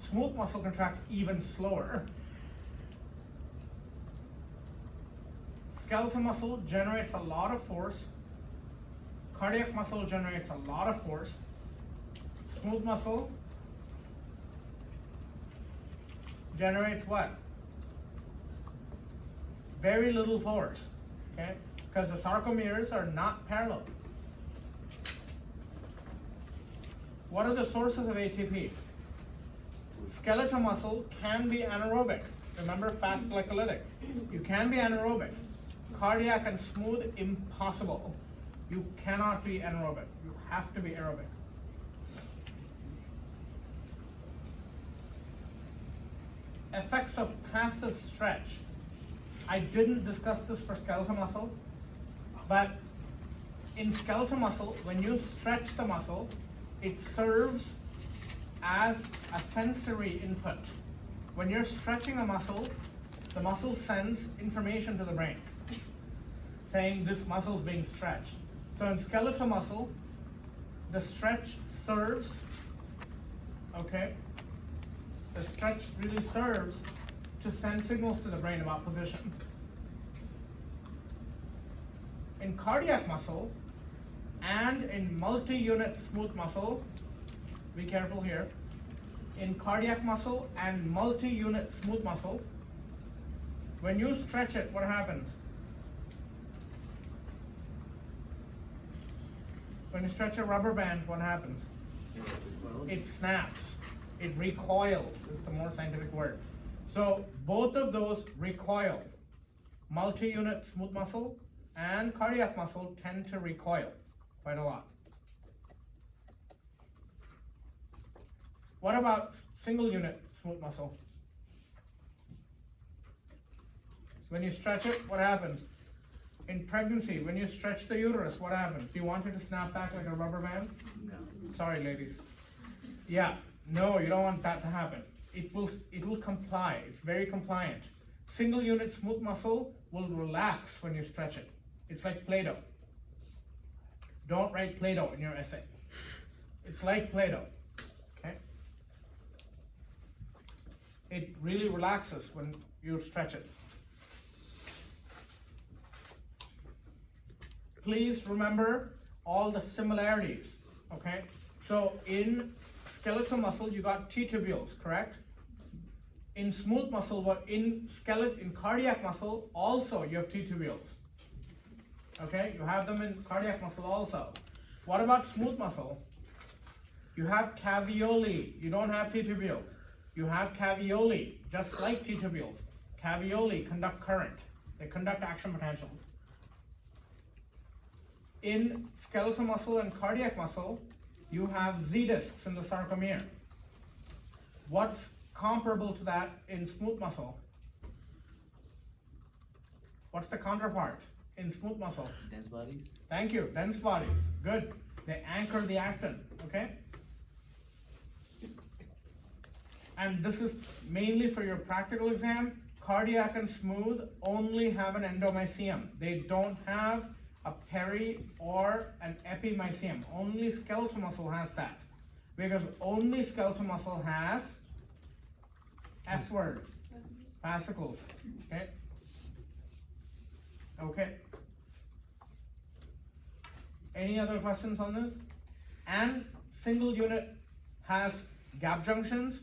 Smooth muscle contracts even slower. Skeletal muscle generates a lot of force. Cardiac muscle generates a lot of force. Smooth muscle generates what? Very little force, okay? Because the sarcomeres are not parallel. What are the sources of ATP? Skeletal muscle can be anaerobic. Remember, fast glycolytic. You can be anaerobic. Cardiac and smooth, impossible. You cannot be anaerobic. You have to be aerobic. Effects of passive stretch. I didn't discuss this for skeletal muscle, but in skeletal muscle, when you stretch the muscle, it serves as a sensory input. When you're stretching a muscle, the muscle sends information to the brain saying this muscle is being stretched. So in skeletal muscle, the stretch serves, okay? The stretch really serves to send signals to the brain about position. In cardiac muscle and in multi-unit smooth muscle, be careful here, in cardiac muscle and multi-unit smooth muscle. When you stretch it, what happens? When you stretch a rubber band, what happens? It snaps. It recoils is the more scientific word. So both of those recoil. Multi-unit smooth muscle and cardiac muscle tend to recoil quite a lot. What about single unit smooth muscle? So when you stretch it, what happens? In pregnancy, when you stretch the uterus, what happens? Do you want it to snap back like a rubber band? No. Sorry, ladies. Yeah, no, you don't want that to happen. It will comply. It's very compliant. Single unit smooth muscle will relax when you stretch it. It's like Play-Doh. Don't write Play-Doh in your essay. It's like Play-Doh. Okay? It really relaxes when you stretch it. Please remember all the similarities, okay? So in skeletal muscle, you got T-tubules, correct? In smooth muscle, in cardiac muscle, also you have T-tubules. Okay, you have them in cardiac muscle also. What about smooth muscle? You have caveoli, you don't have T-tubules. You have caveoli, just like T-tubules. Caveoli conduct current, they conduct action potentials. In skeletal muscle and cardiac muscle, you have Z-discs in the sarcomere. What's comparable to that in smooth muscle? What's the counterpart in smooth muscle? Dense bodies. Thank you, dense bodies, good. They anchor the actin, okay? And this is mainly for your practical exam. Cardiac and smooth only have an endomysium. They don't have a peri or an epimysium. Only skeletal muscle has that. Because only skeletal muscle has F word, fascicles, okay? Okay. Any other questions on this? And single unit has gap junctions.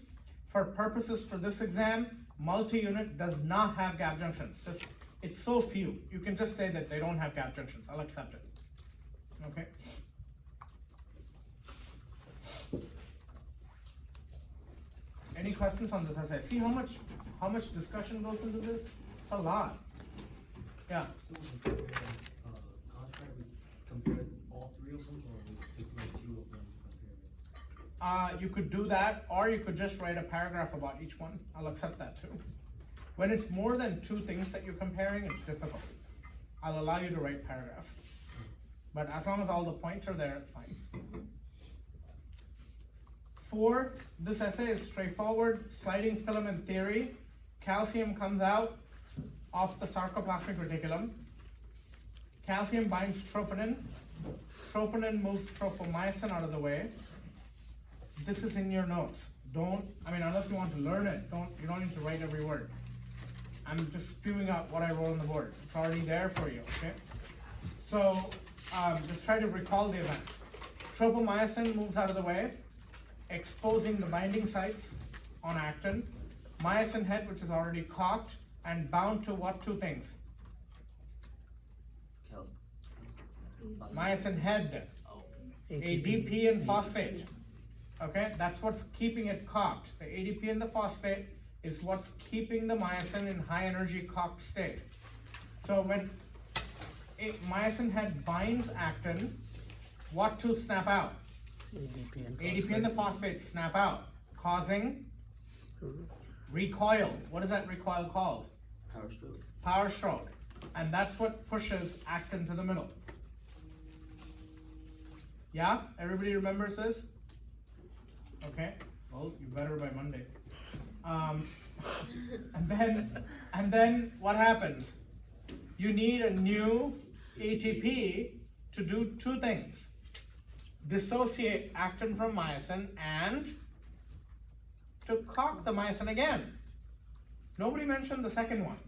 For purposes for this exam, multi-unit does not have gap junctions. It's so few. You can just say that they don't have gap junctions. I'll accept it. Okay. Any questions on this essay? See how much discussion goes into this? A lot. Yeah. Contract, we compare all three of them, or we pick like two of them to compare them? You could do that, or you could just write a paragraph about each one. I'll accept that too. When it's more than two things that you're comparing, it's difficult. I'll allow you to write paragraphs. But as long as all the points are there, it's fine. 4, this essay is straightforward, sliding filament theory. Calcium comes out of the sarcoplasmic reticulum. Calcium binds troponin. Troponin moves tropomyosin out of the way. This is in your notes. Unless you want to learn it, you don't need to write every word. I'm just spewing out what I wrote on the board. It's already there for you, okay? So, just try to recall the events. Tropomyosin moves out of the way, exposing the binding sites on actin. Myosin head, which is already cocked and bound to what two things? Myosin head, Oh. ADP and phosphate. Okay, that's what's keeping it cocked. The ADP and the phosphate is what's keeping the myosin in high energy cocked state. So when myosin head binds actin, what two snap out? ADP and the phosphate snap out, causing recoil. What is that recoil called? Power stroke. Power stroke. And that's what pushes actin to the middle. Yeah? Everybody remembers this? Okay, well, you better by Monday. And then what happens? You need a new ATP to do two things. Dissociate actin from myosin and to cock the myosin again. Nobody mentioned the second one.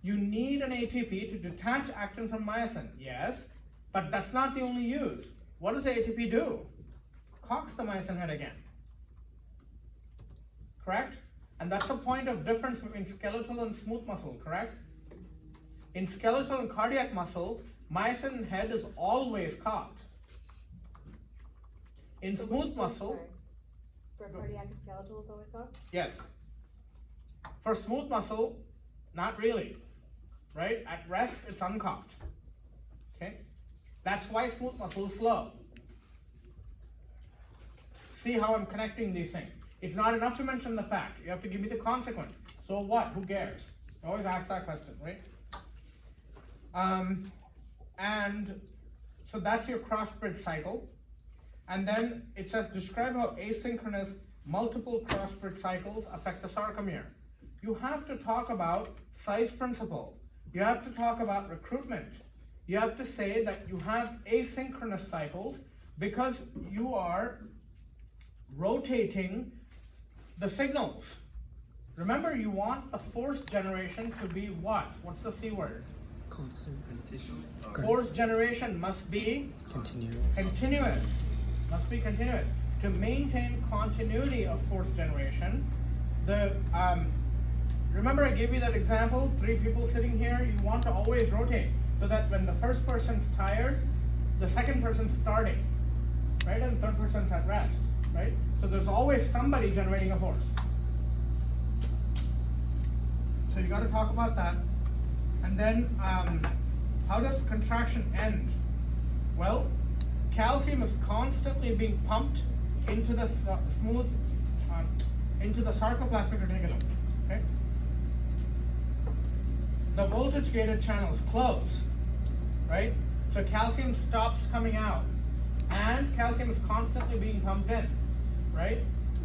You need an ATP to detach actin from myosin, yes, but that's not the only use. What does the ATP do? Cocks the myosin head again. correct? And that's the point of difference between skeletal and smooth muscle, correct? In skeletal and cardiac muscle, myosin head is always caught. In For smooth which two, muscle, sorry? For cardiac and skeletal, it's always caught? yes. For smooth muscle, not really, right? At rest, it's uncaught, okay? That's why smooth muscle is slow. See how I'm connecting these things. It's not enough to mention the fact. You have to give me the consequence. So what? Who cares? I always ask that question, right? And so that's your cross-bridge cycle. And then it says, describe how asynchronous multiple cross-bridge cycles affect the sarcomere. You have to talk about size principle. You have to talk about recruitment. You have to say that you have asynchronous cycles because you are rotating the signals. Remember, you want the force generation to be what? What's the C word? Constant. Repetition or Force generation must be Continuous. continuous. Must be continuous. To maintain continuity of force generation, remember I gave you that example, 3 people sitting here, you want to always rotate so that when the first person's tired, the second person's starting, right? And the third person's at rest, right? So there's always somebody generating a force. So you gotta talk about that. And then, how does contraction end? Well, calcium is constantly being pumped into the into the sarcoplasmic reticulum, okay? The voltage gated channels close, right? So calcium stops coming out and calcium is constantly being pumped in, right?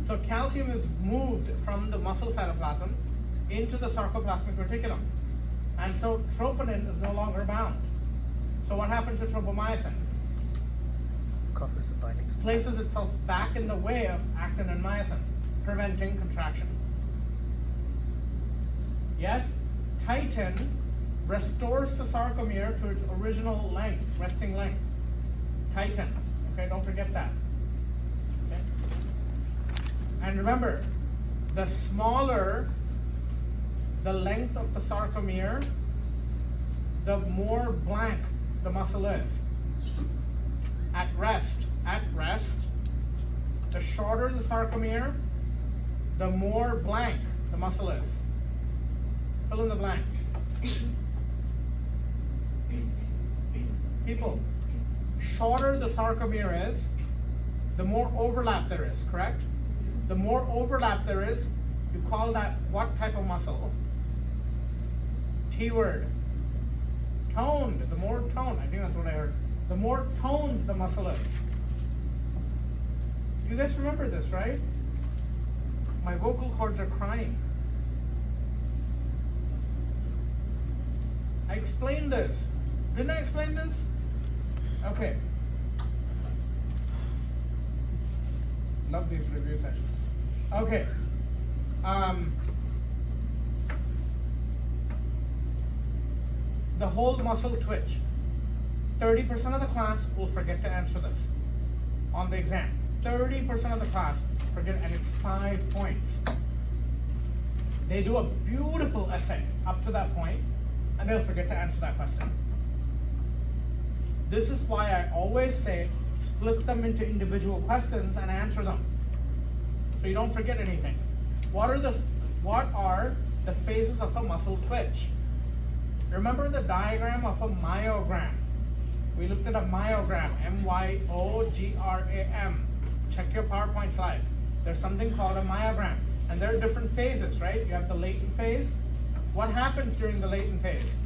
So calcium is moved from the muscle cytoplasm into the sarcoplasmic reticulum. And so troponin is no longer bound. So what happens to tropomyosin? Covers the binding space. Places itself back in the way of actin and myosin, preventing contraction. Yes? Titin restores the sarcomere to its original length, resting length. Titin. Okay, don't forget that. Okay? And remember, the smaller the length of the sarcomere, the more blank the muscle is. At rest, the shorter the sarcomere, the more blank the muscle is. Fill in the blank. People, shorter the sarcomere is, the more overlap there is, correct? The more overlap there is, you call that what type of muscle? T word. Toned, the more toned, I think that's what I heard. The more toned the muscle is. You guys remember this, right? My vocal cords are crying. I explained this. Didn't I explain this? Okay. Love these review sessions. Okay. The whole muscle twitch. 30% of the class will forget to answer this on the exam. 30% of the class forget, and it's 5 points. They do a beautiful essay up to that point, and they'll forget to answer that question. This is why I always say split them into individual questions and answer them, so you don't forget anything. What are the phases of a muscle twitch? Remember the diagram of a myogram. We looked at a myogram, M-Y-O-G-R-A-M. Check your PowerPoint slides. There's something called a myogram, and there are different phases, right? You have the latent phase. What happens during the latent phase?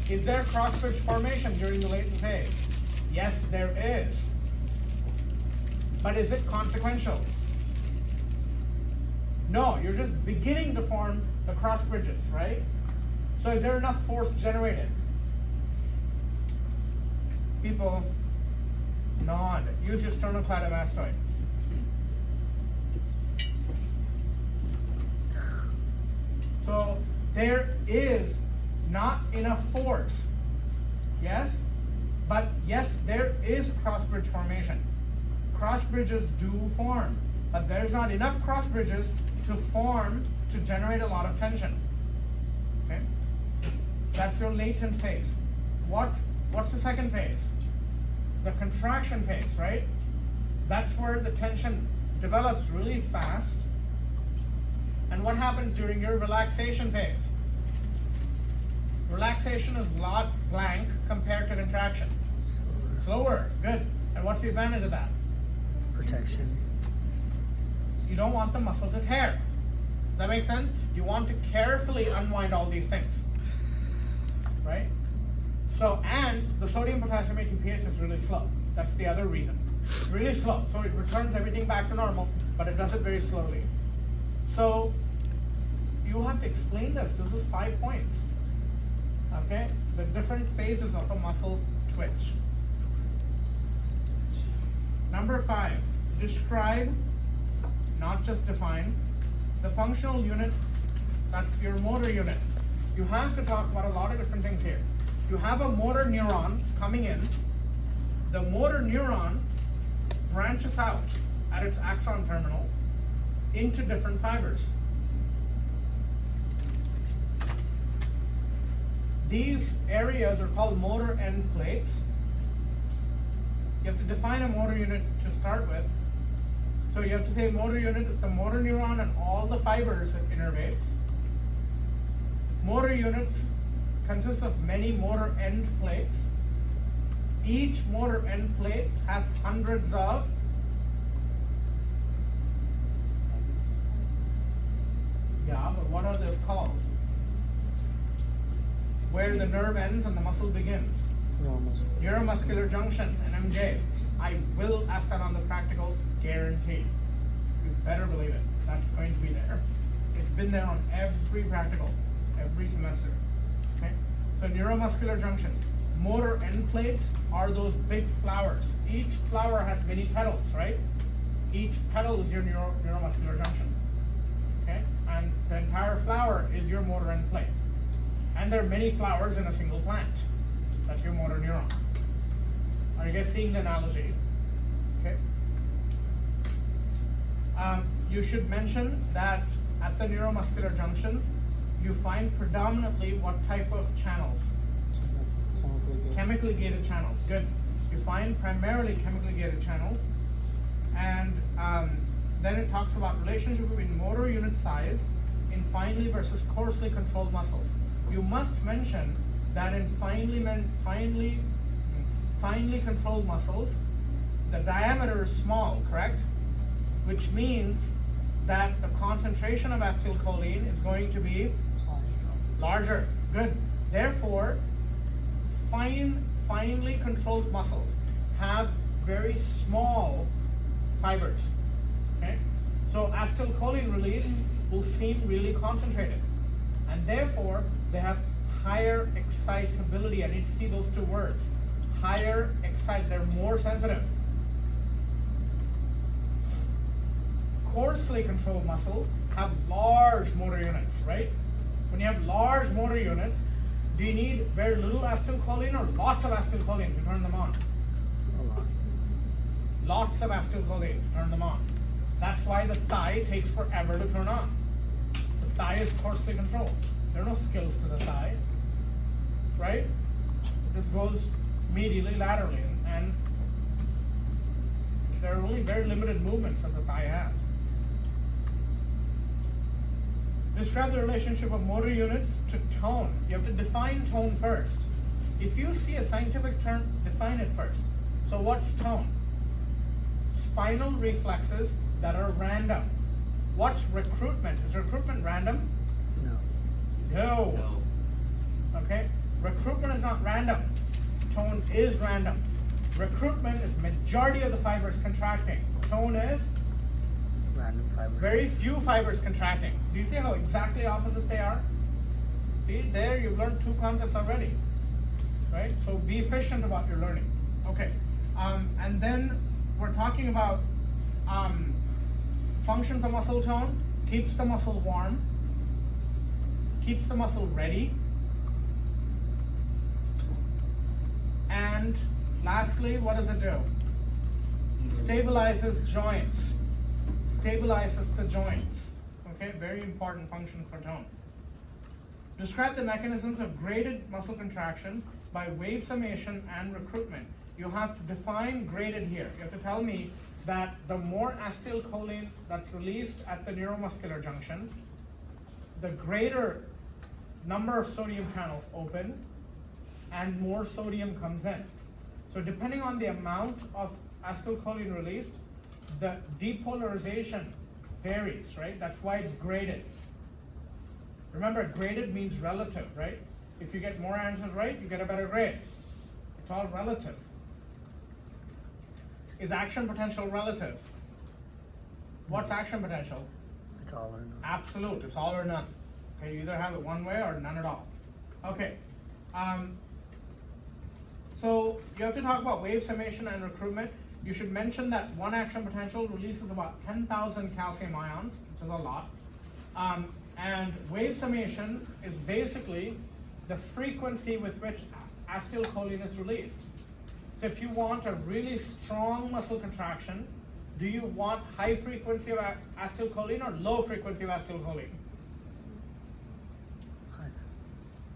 Is there cross-bridge formation during the latent phase? Yes, there is. But is it consequential? No, you're just beginning to form the cross bridges, right? So is there enough force generated? People, nod. Use your sternocleidomastoid. So there is not enough force. Yes? But yes, there is cross bridge formation. Cross bridges do form. but there's not enough cross bridges to form to generate a lot of tension. Okay? That's your latent phase. What's the second phase? The contraction phase, right? That's where the tension develops really fast. And what happens during your relaxation phase? Relaxation is lot blank compared to contraction. Slower, good. And what's the advantage of that? Protection. You don't want the muscle to tear. Does that make sense? You want to carefully unwind all these things. Right? So, and the sodium potassium ATPase is really slow. That's the other reason. It's really slow. So it returns everything back to normal, but it does it very slowly. So you have to explain this. This is 5 points. Okay? The different phases of a muscle twitch. Number 5, describe, not just define, the functional unit, that's your motor unit. You have to talk about a lot of different things here. You have a motor neuron coming in. The motor neuron branches out at its axon terminal into different fibers. These areas are called motor end plates. You have to define a motor unit to start with. So you have to say motor unit is the motor neuron and all the fibers it innervates. Motor units consist of many motor end plates. Each motor end plate has hundreds of but what are those called? Where the nerve ends and the muscle begins. Neuromuscular junctions, NMJs. I will ask that on the practical, guaranteed. You better believe it. That's going to be there. It's been there on every practical, every semester. Okay? So neuromuscular junctions. Motor end plates are those big flowers. Each flower has many petals, right? Each petal is your neuromuscular junction. Okay? And the entire flower is your motor end plate. And there are many flowers in a single plant. That's your motor neuron. Are you guys seeing the analogy? Okay. You should mention that at the neuromuscular junctions, you find predominantly what type of channels? Chemically gated channels. Good. You find primarily chemically gated channels. And then it talks about relationship between motor unit size in finely versus coarsely controlled muscles. You must mention that in finely controlled muscles, the diameter is small, correct? Which means that the concentration of acetylcholine is going to be larger. Good. Therefore, finely controlled muscles have very small fibers. Okay? So acetylcholine release will seem really concentrated. And therefore, they have higher excitability. I need to see those two words. Higher excite, they're more sensitive. Coarsely controlled muscles have large motor units, right? When you have large motor units, do you need very little acetylcholine or lots of acetylcholine to turn them on? A lot. Lots of acetylcholine to turn them on. That's why the thigh takes forever to turn on. The thigh is coarsely controlled. There are no skills to the thigh, right? It just goes medially, laterally, and there are only very limited movements that the thigh has. Describe the relationship of motor units to tone. You have to define tone first. If you see a scientific term, define it first. So what's tone? Spinal reflexes that are random. What's recruitment? Is recruitment random? No. No. Okay? Recruitment is not random. Tone is random. Recruitment is majority of the fibers contracting. Tone is Random fibers. very few fibers contracting. Do you see how exactly opposite they are? See, there you've learned two concepts already. Right? So be efficient about your learning. Okay. And then we're talking about functions of muscle tone. Keeps the muscle warm. Keeps the muscle ready. And lastly, what does it do? Stabilizes joints. stabilizes the joints. Okay, very important function for tone. Describe the mechanisms of graded muscle contraction by wave summation and recruitment. You have to define graded here. You have to tell me that the more acetylcholine that's released at the neuromuscular junction, the greater number of sodium channels open and more sodium comes in. So depending on the amount of acetylcholine released, the depolarization varies, right? That's why it's graded. Remember, graded means relative, right? If you get more answers right, you get a better grade. It's all relative. Is action potential relative? What's action potential? It's all or none. Absolute, it's all or none. Okay, you either have it one way or none at all. Okay. So you have to talk about wave summation and recruitment. You should mention that one action potential releases about 10,000 calcium ions, which is a lot. And wave summation is basically the frequency with which acetylcholine is released. So if you want a really strong muscle contraction, do you want high frequency of acetylcholine or low frequency of acetylcholine? High.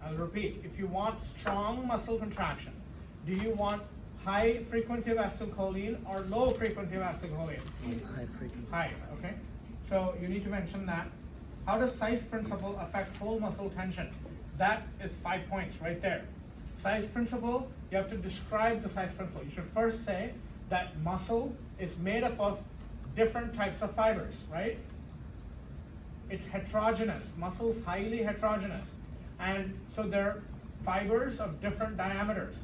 I'll repeat, if you want strong muscle contraction, do you want high frequency of acetylcholine or low frequency of acetylcholine? High frequency. High, okay? So you need to mention that. How does size principle affect whole muscle tension? That is 5 points right there. Size principle, you have to describe the size principle. You should first say that muscle is made up of different types of fibers, right? It's heterogeneous. Muscle's highly heterogeneous. And so they're fibers of different diameters.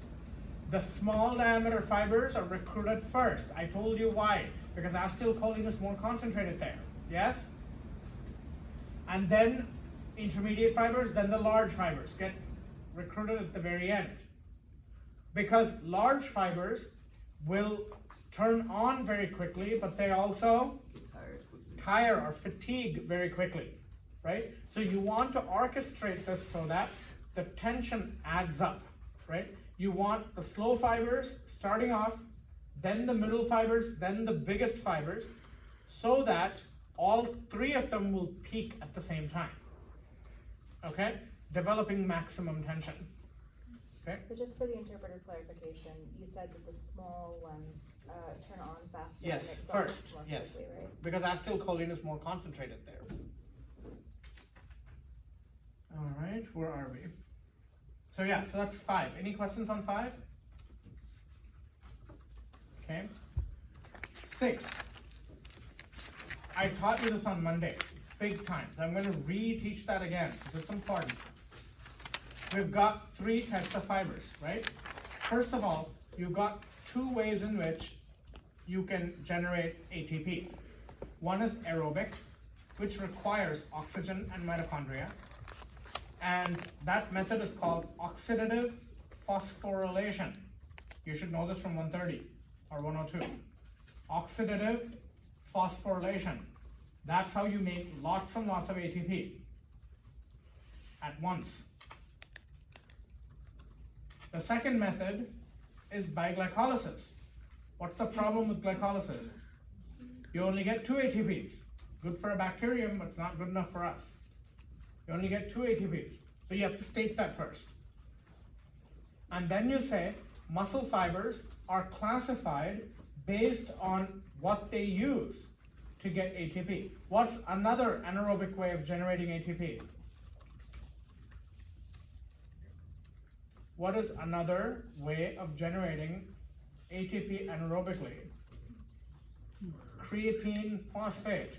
The small diameter fibers are recruited first. I told you why. Because acetylcholine is more concentrated there. Yes? And then intermediate fibers, then the large fibers get recruited at the very end. Because large fibers will turn on very quickly, but they also Get tired quickly. tire or fatigue very quickly, right? So you want to orchestrate this so that the tension adds up, right? You want the slow fibers starting off, then the middle fibers, then the biggest fibers, so that all three of them will peak at the same time, okay? Developing maximum tension, okay? So just for the interpreter clarification, you said that the small ones turn on faster and Yes, it first, more yes. quickly, right? Because acetylcholine is more concentrated there. All right, where are we? So yeah, so that's 5. Any questions on 5? Okay. 6. I taught you this on Monday, big time. So I'm going to re-teach that again because it's important. We've got 3 types of fibers, right? First of all, you've got 2 ways in which you can generate ATP. One is aerobic, which requires oxygen and mitochondria. And that method is called oxidative phosphorylation. You should know this from 130 or 102. Oxidative phosphorylation. That's how you make lots and lots of ATP at once. The second method is by glycolysis. What's the problem with glycolysis? You only get 2 ATPs. Good for a bacterium, but it's not good enough for us. You only get 2 ATPs. So you have to state that first. And then you say muscle fibers are classified based on what they use to get ATP. What's another anaerobic way of generating ATP? What is another way of generating ATP anaerobically? Creatine phosphate.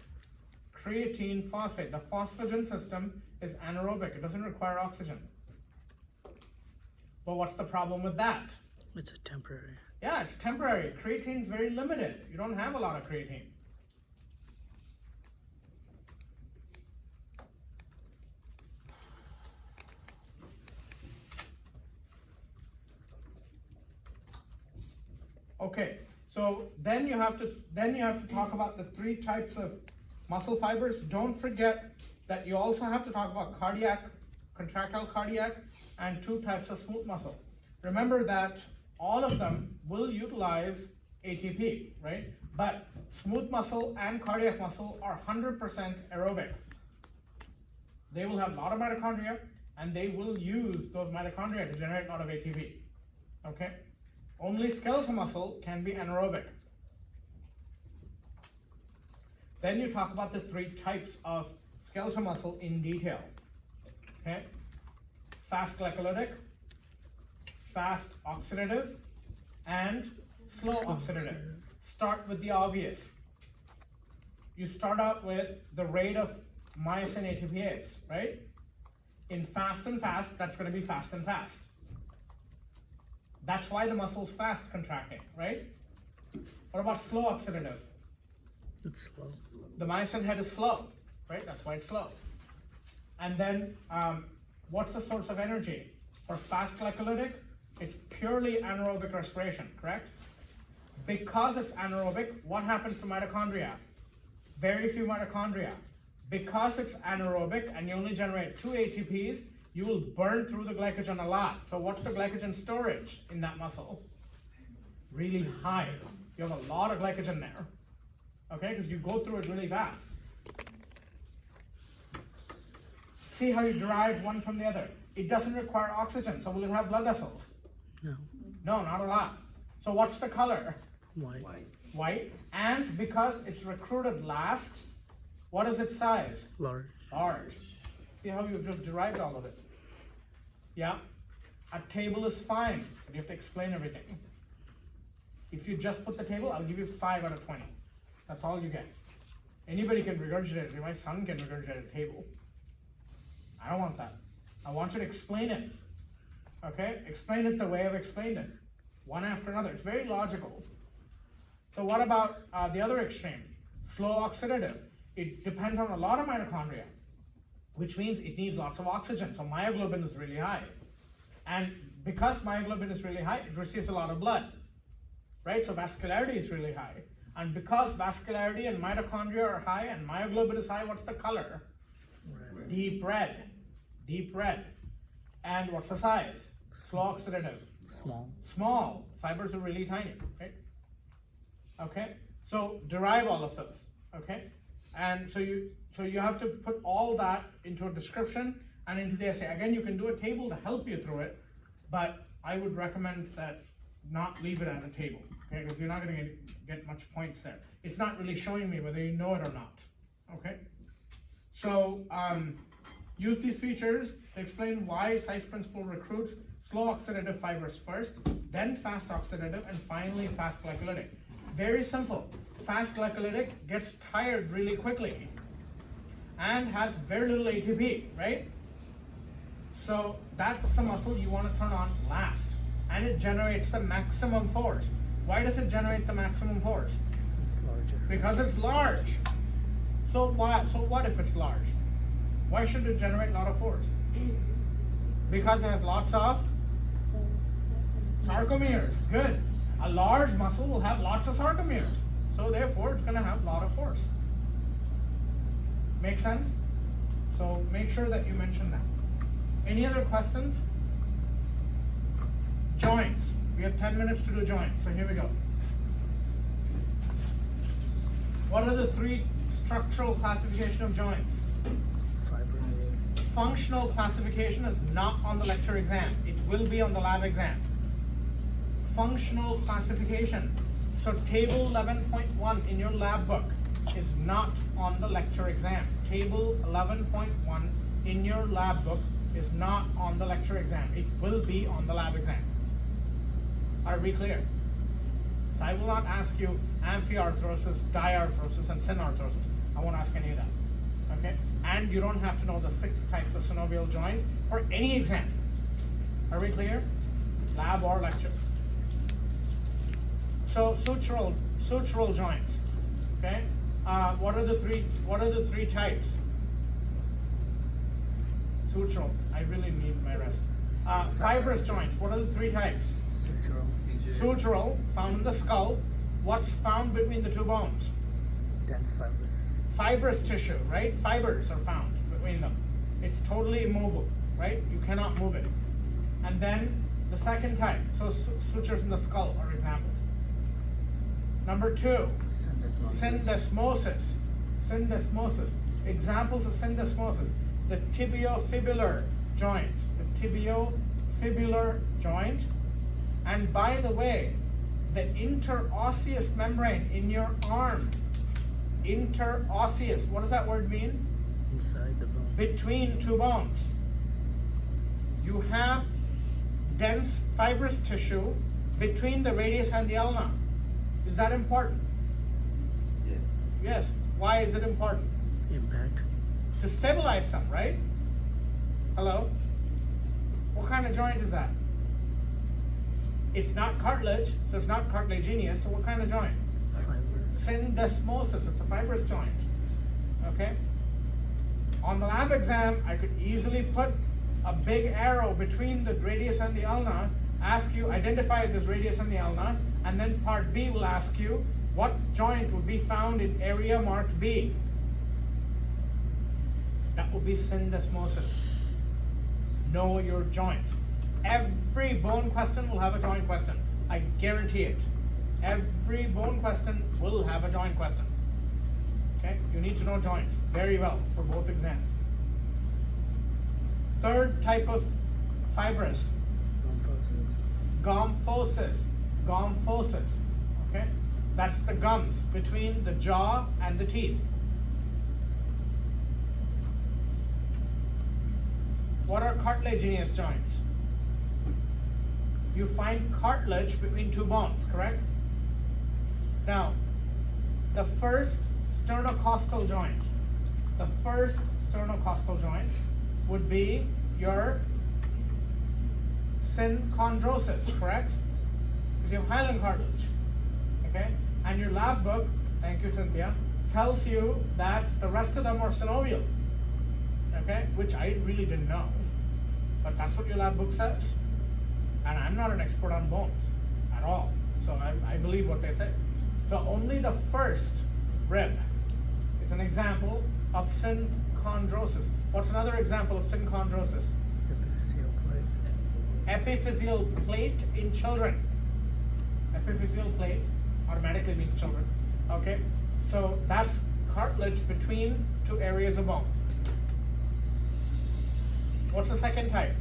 Creatine phosphate. The phosphagen system is anaerobic. It doesn't require oxygen. But what's the problem with that? It's a temporary. Yeah, it's temporary. Creatine is very limited. You don't have a lot of creatine. Okay, so then you have to talk about the 3 types of muscle fibers. Don't forget that you also have to talk about cardiac, contractile cardiac, and 2 types of smooth muscle. Remember that all of them will utilize ATP, right? But smooth muscle and cardiac muscle are 100% aerobic. They will have a lot of mitochondria, and they will use those mitochondria to generate a lot of ATP, okay? Only skeletal muscle can be anaerobic. Then you talk about the 3 types of skeletal muscle in detail, okay? Fast glycolytic, fast oxidative, and slow oxidative. Start with the obvious. You start out with the rate of myosin ATPase, right? In fast and fast, that's going to be fast and fast. That's why the muscle's fast contracting, right? What about slow oxidative? It's slow. The myosin head is slow, right? That's why it's slow. And then, what's the source of energy? For fast glycolytic, it's purely anaerobic respiration, correct? Because it's anaerobic, what happens to mitochondria? Very few mitochondria. Because it's anaerobic and you only generate 2 ATPs, you will burn through the glycogen a lot. So what's the glycogen storage in that muscle? Really high. You have a lot of glycogen there, okay? Because you go through it really fast. See how you derive one from the other. It doesn't require oxygen, so will it have blood vessels? No. No, not a lot. So what's the color? White. White. White. And because it's recruited last, what is its size? Large. Large. See how you've just derived all of it? Yeah? A table is fine, but you have to explain everything. If you just put the table, I'll give you 5 out of 20. That's all you get. Anybody can regurgitate it. My son can regurgitate a table. I don't want that. I want you to explain it. Okay? Explain it the way I've explained it. One after another. It's very logical. So what about the other extreme? Slow oxidative. It depends on a lot of mitochondria, which means it needs lots of oxygen. So myoglobin is really high. And because myoglobin is really high, it receives a lot of blood. Right? So vascularity is really high. And because vascularity and mitochondria are high and myoglobin is high, what's the color? Red. Deep red. Deep red. And what's the size? Slow oxidative. Small. Small. Fibers are really tiny, right? Okay? So derive all of those, okay? And so you have to put all that into a description and into the essay. Again, you can do a table to help you through it, but I would recommend that not leave it at a table, okay? Because you're not going to get much points there. It's not really showing me whether you know it or not, okay? So use these features to explain why size principle recruits slow oxidative fibers first, then fast oxidative, and finally fast glycolytic. Very simple. Fast glycolytic gets tired really quickly and has very little ATP, right? So that's the muscle you want to turn on last, and it generates the maximum force. Why does it generate the maximum force? It's larger. Because it's large. So what if it's large? Why should it generate a lot of force? Because it has lots of sarcomeres. Good. A large muscle will have lots of sarcomeres. So therefore, it's going to have a lot of force. Make sense? So make sure that you mention that. Any other questions? Joints. We have 10 minutes to do joints. So here we go. What are the 3 structural classification of joints? Fiber. Functional classification is not on the lecture exam. It will be on the lab exam. Functional classification. So table 11.1 in your lab book is not on the lecture exam. Table 11.1 in your lab book is not on the lecture exam. It will be on the lab exam. Are we clear? So I will not ask you amphiarthrosis, diarthrosis, and synarthrosis. I won't ask any of that. Okay? And you don't have to know the 6 types of synovial joints for any exam. Are we clear? Lab or lecture. So sutural joints. Okay? What are the three types? Sutural. I really need my rest. Fibrous joints. What are the 3 types? Sutural. Sutural, found in the skull. What's found between the 2 bones? Dense fibers. Fibrous tissue, right? Fibers are found between them. It's totally immobile, right? You cannot move it. And then the second type, so sutures in the skull are examples. Number 2, Syndesmosis. syndesmosis. Examples of syndesmosis: the tibiofibular joint, the tibiofibular joint. And by the way, the interosseous membrane in your arm, interosseous, what does that word mean? Inside the bone. Between two bones. You have dense fibrous tissue between the radius and the ulna. Is that important? Yes. Yes. Why is it important? Impact. To stabilize them, right? Hello? What kind of joint is that? It's not cartilage, so it's not cartilaginous, so what kind of joint? Fibrous. Syndesmosis, it's a fibrous joint. Okay? On the lab exam, I could easily put a big arrow between the radius and the ulna, ask you, identify this radius and the ulna, and then part B will ask you, what joint would be found in area marked B? That would be syndesmosis. Know your joints. Every bone question will have a joint question. I guarantee it. Every bone question will have a joint question. Okay? You need to know joints very well for both exams. Third type of fibrous, Gomphosis. gomphosis. Okay? That's the gums between the jaw and the teeth. What are cartilaginous joints? You find cartilage between two bones, correct? Now, the first sternocostal joint would be your synchondrosis, correct? Because you have hyaline cartilage, okay? And your lab book, thank you Cynthia, tells you that the rest of them are synovial, okay? Which I really didn't know, but that's what your lab book says. And I'm not an expert on bones at all, so I believe what they say. So only the first rib is an example of synchondrosis. What's another example of synchondrosis? Epiphyseal plate. Epiphyseal plate in children. Epiphyseal plate automatically means children. Okay, so that's cartilage between two areas of bone. What's the second type?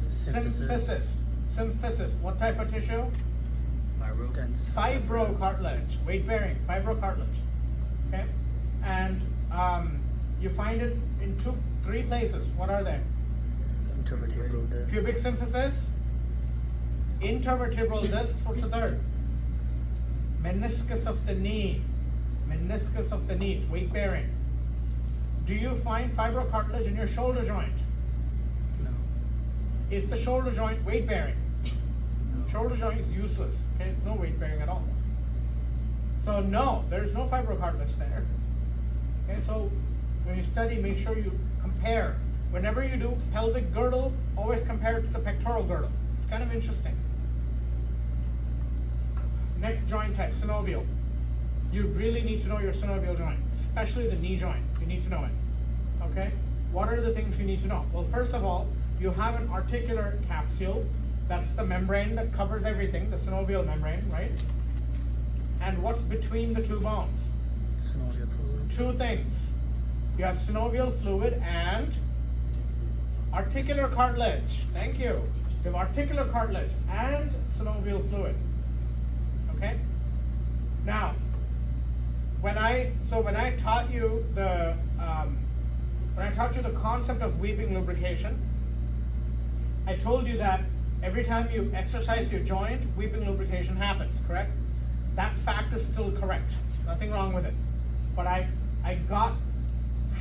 Symphysis. Symphysis. What type of tissue? Fibro. Dense. Fibrocartilage. Weight bearing. Fibrocartilage. Okay, and you find it in 3 places. What are they? Intervertebral disc. Pubic symphysis, intervertebral discs. What's the third? Meniscus of the knee. Meniscus of the knee. Weight bearing. Do you find fibrocartilage in your shoulder joint? No. Is the shoulder joint weight bearing? Shoulder joint is useless. Okay, it's no weight bearing at all. So no, there's no fibrocartilage there. Okay, so when you study, make sure you compare. Whenever you do pelvic girdle, always compare it to the pectoral girdle. It's kind of interesting. Next joint type, synovial. You really need to know your synovial joint, especially the knee joint. You need to know it. Okay? What are the things you need to know? Well, first of all, you have an articular capsule. That's the membrane that covers everything, the synovial membrane, right? And what's between the two bones? Synovial fluid. 2 things. You have synovial fluid and articular cartilage. Thank you. You have articular cartilage and synovial fluid. Okay? Now, when I taught you the concept of weeping lubrication, I told you that every time you exercise your joint, weeping lubrication happens, correct? That fact is still correct. Nothing wrong with it. But I got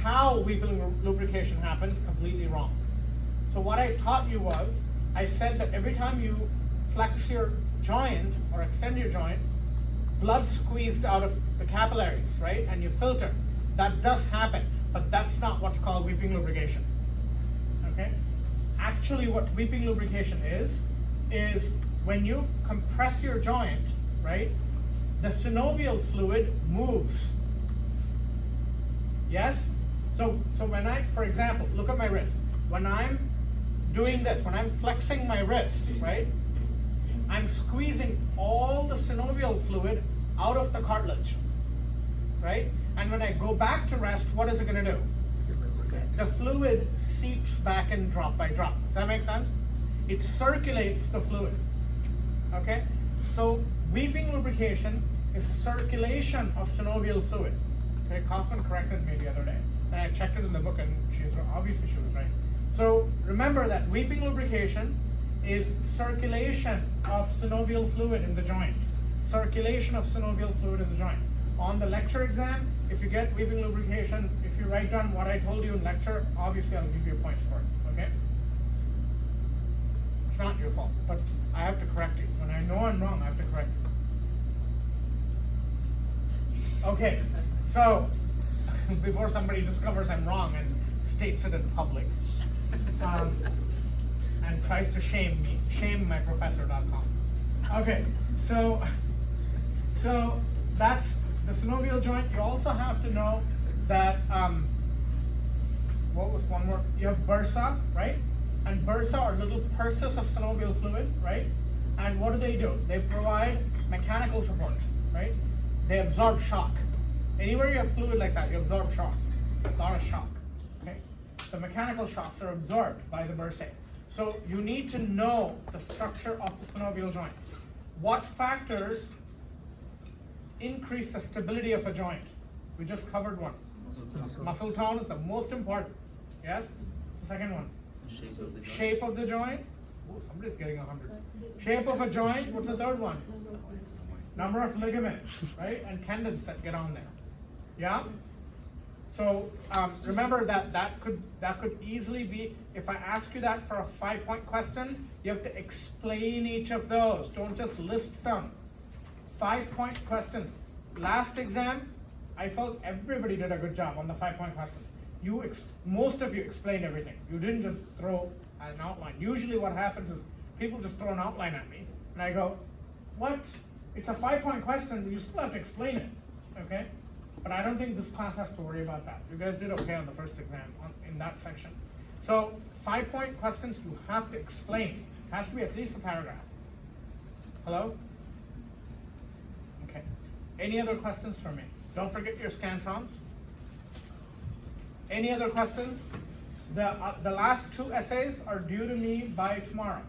how weeping lubrication happens completely wrong. So what I taught you was, I said that every time you flex your joint or extend your joint, blood squeezed out of the capillaries, right? And you filter. That does happen, but that's not what's called weeping lubrication. Okay? Actually, what weeping lubrication is when you compress your joint, right? The synovial fluid moves. Yes? So when for example, look at my wrist. When I'm doing this, when I'm flexing my wrist, right? I'm squeezing all the synovial fluid out of the cartilage, right? And when I go back to rest, what is it gonna do? It lubricates. The fluid seeps back in drop by drop. Does that make sense? It circulates the fluid. Okay? So weeping lubrication is circulation of synovial fluid. Okay, Kaufman corrected me the other day. And I checked it in the book and obviously she was right. So remember that weeping lubrication is circulation of synovial fluid in the joint. Circulation of synovial fluid in the joint. On the lecture exam, if you get weeping lubrication, if you write down what I told you in lecture, obviously I'll give you points for it, okay? It's not your fault, but I have to correct you. When I know I'm wrong, I have to correct you. Okay, so before somebody discovers I'm wrong and states it in public, and tries to shame me, shamemyprofessor.com. Okay, so that's the synovial joint. You also have to know that, what was one more? You have bursa, right? And bursa are little purses of synovial fluid, right? And what do? They provide mechanical support, right? They absorb shock. Anywhere you have fluid like that, you absorb shock, a lot of shock, okay? The mechanical shocks are absorbed by the bursae. So you need to know the structure of the synovial joint. What factors increase the stability of a joint? We just covered one. Muscle tone is the most important. Yes? The second one. Shape of the joint. Shape of the joint. Oh, somebody's getting 100. Shape of a joint. What's the third one? Number of ligaments, right? And tendons that get on there. Yeah? So remember that could easily be, if I ask you that for a 5-point question, you have to explain each of those. Don't just list them. 5-point questions. Last exam, I felt everybody did a good job on the 5-point questions. Most of you explained everything. You didn't just throw an outline. Usually what happens is people just throw an outline at me, and I go, what? It's a 5-point question, you still have to explain it, okay? But I don't think this class has to worry about that. You guys did okay on the first exam in that section. So 5-point questions you have to explain. It has to be at least a paragraph. Hello? Okay. Any other questions for me? Don't forget your Scantrons. Any other questions? The last 2 essays are due to me by tomorrow.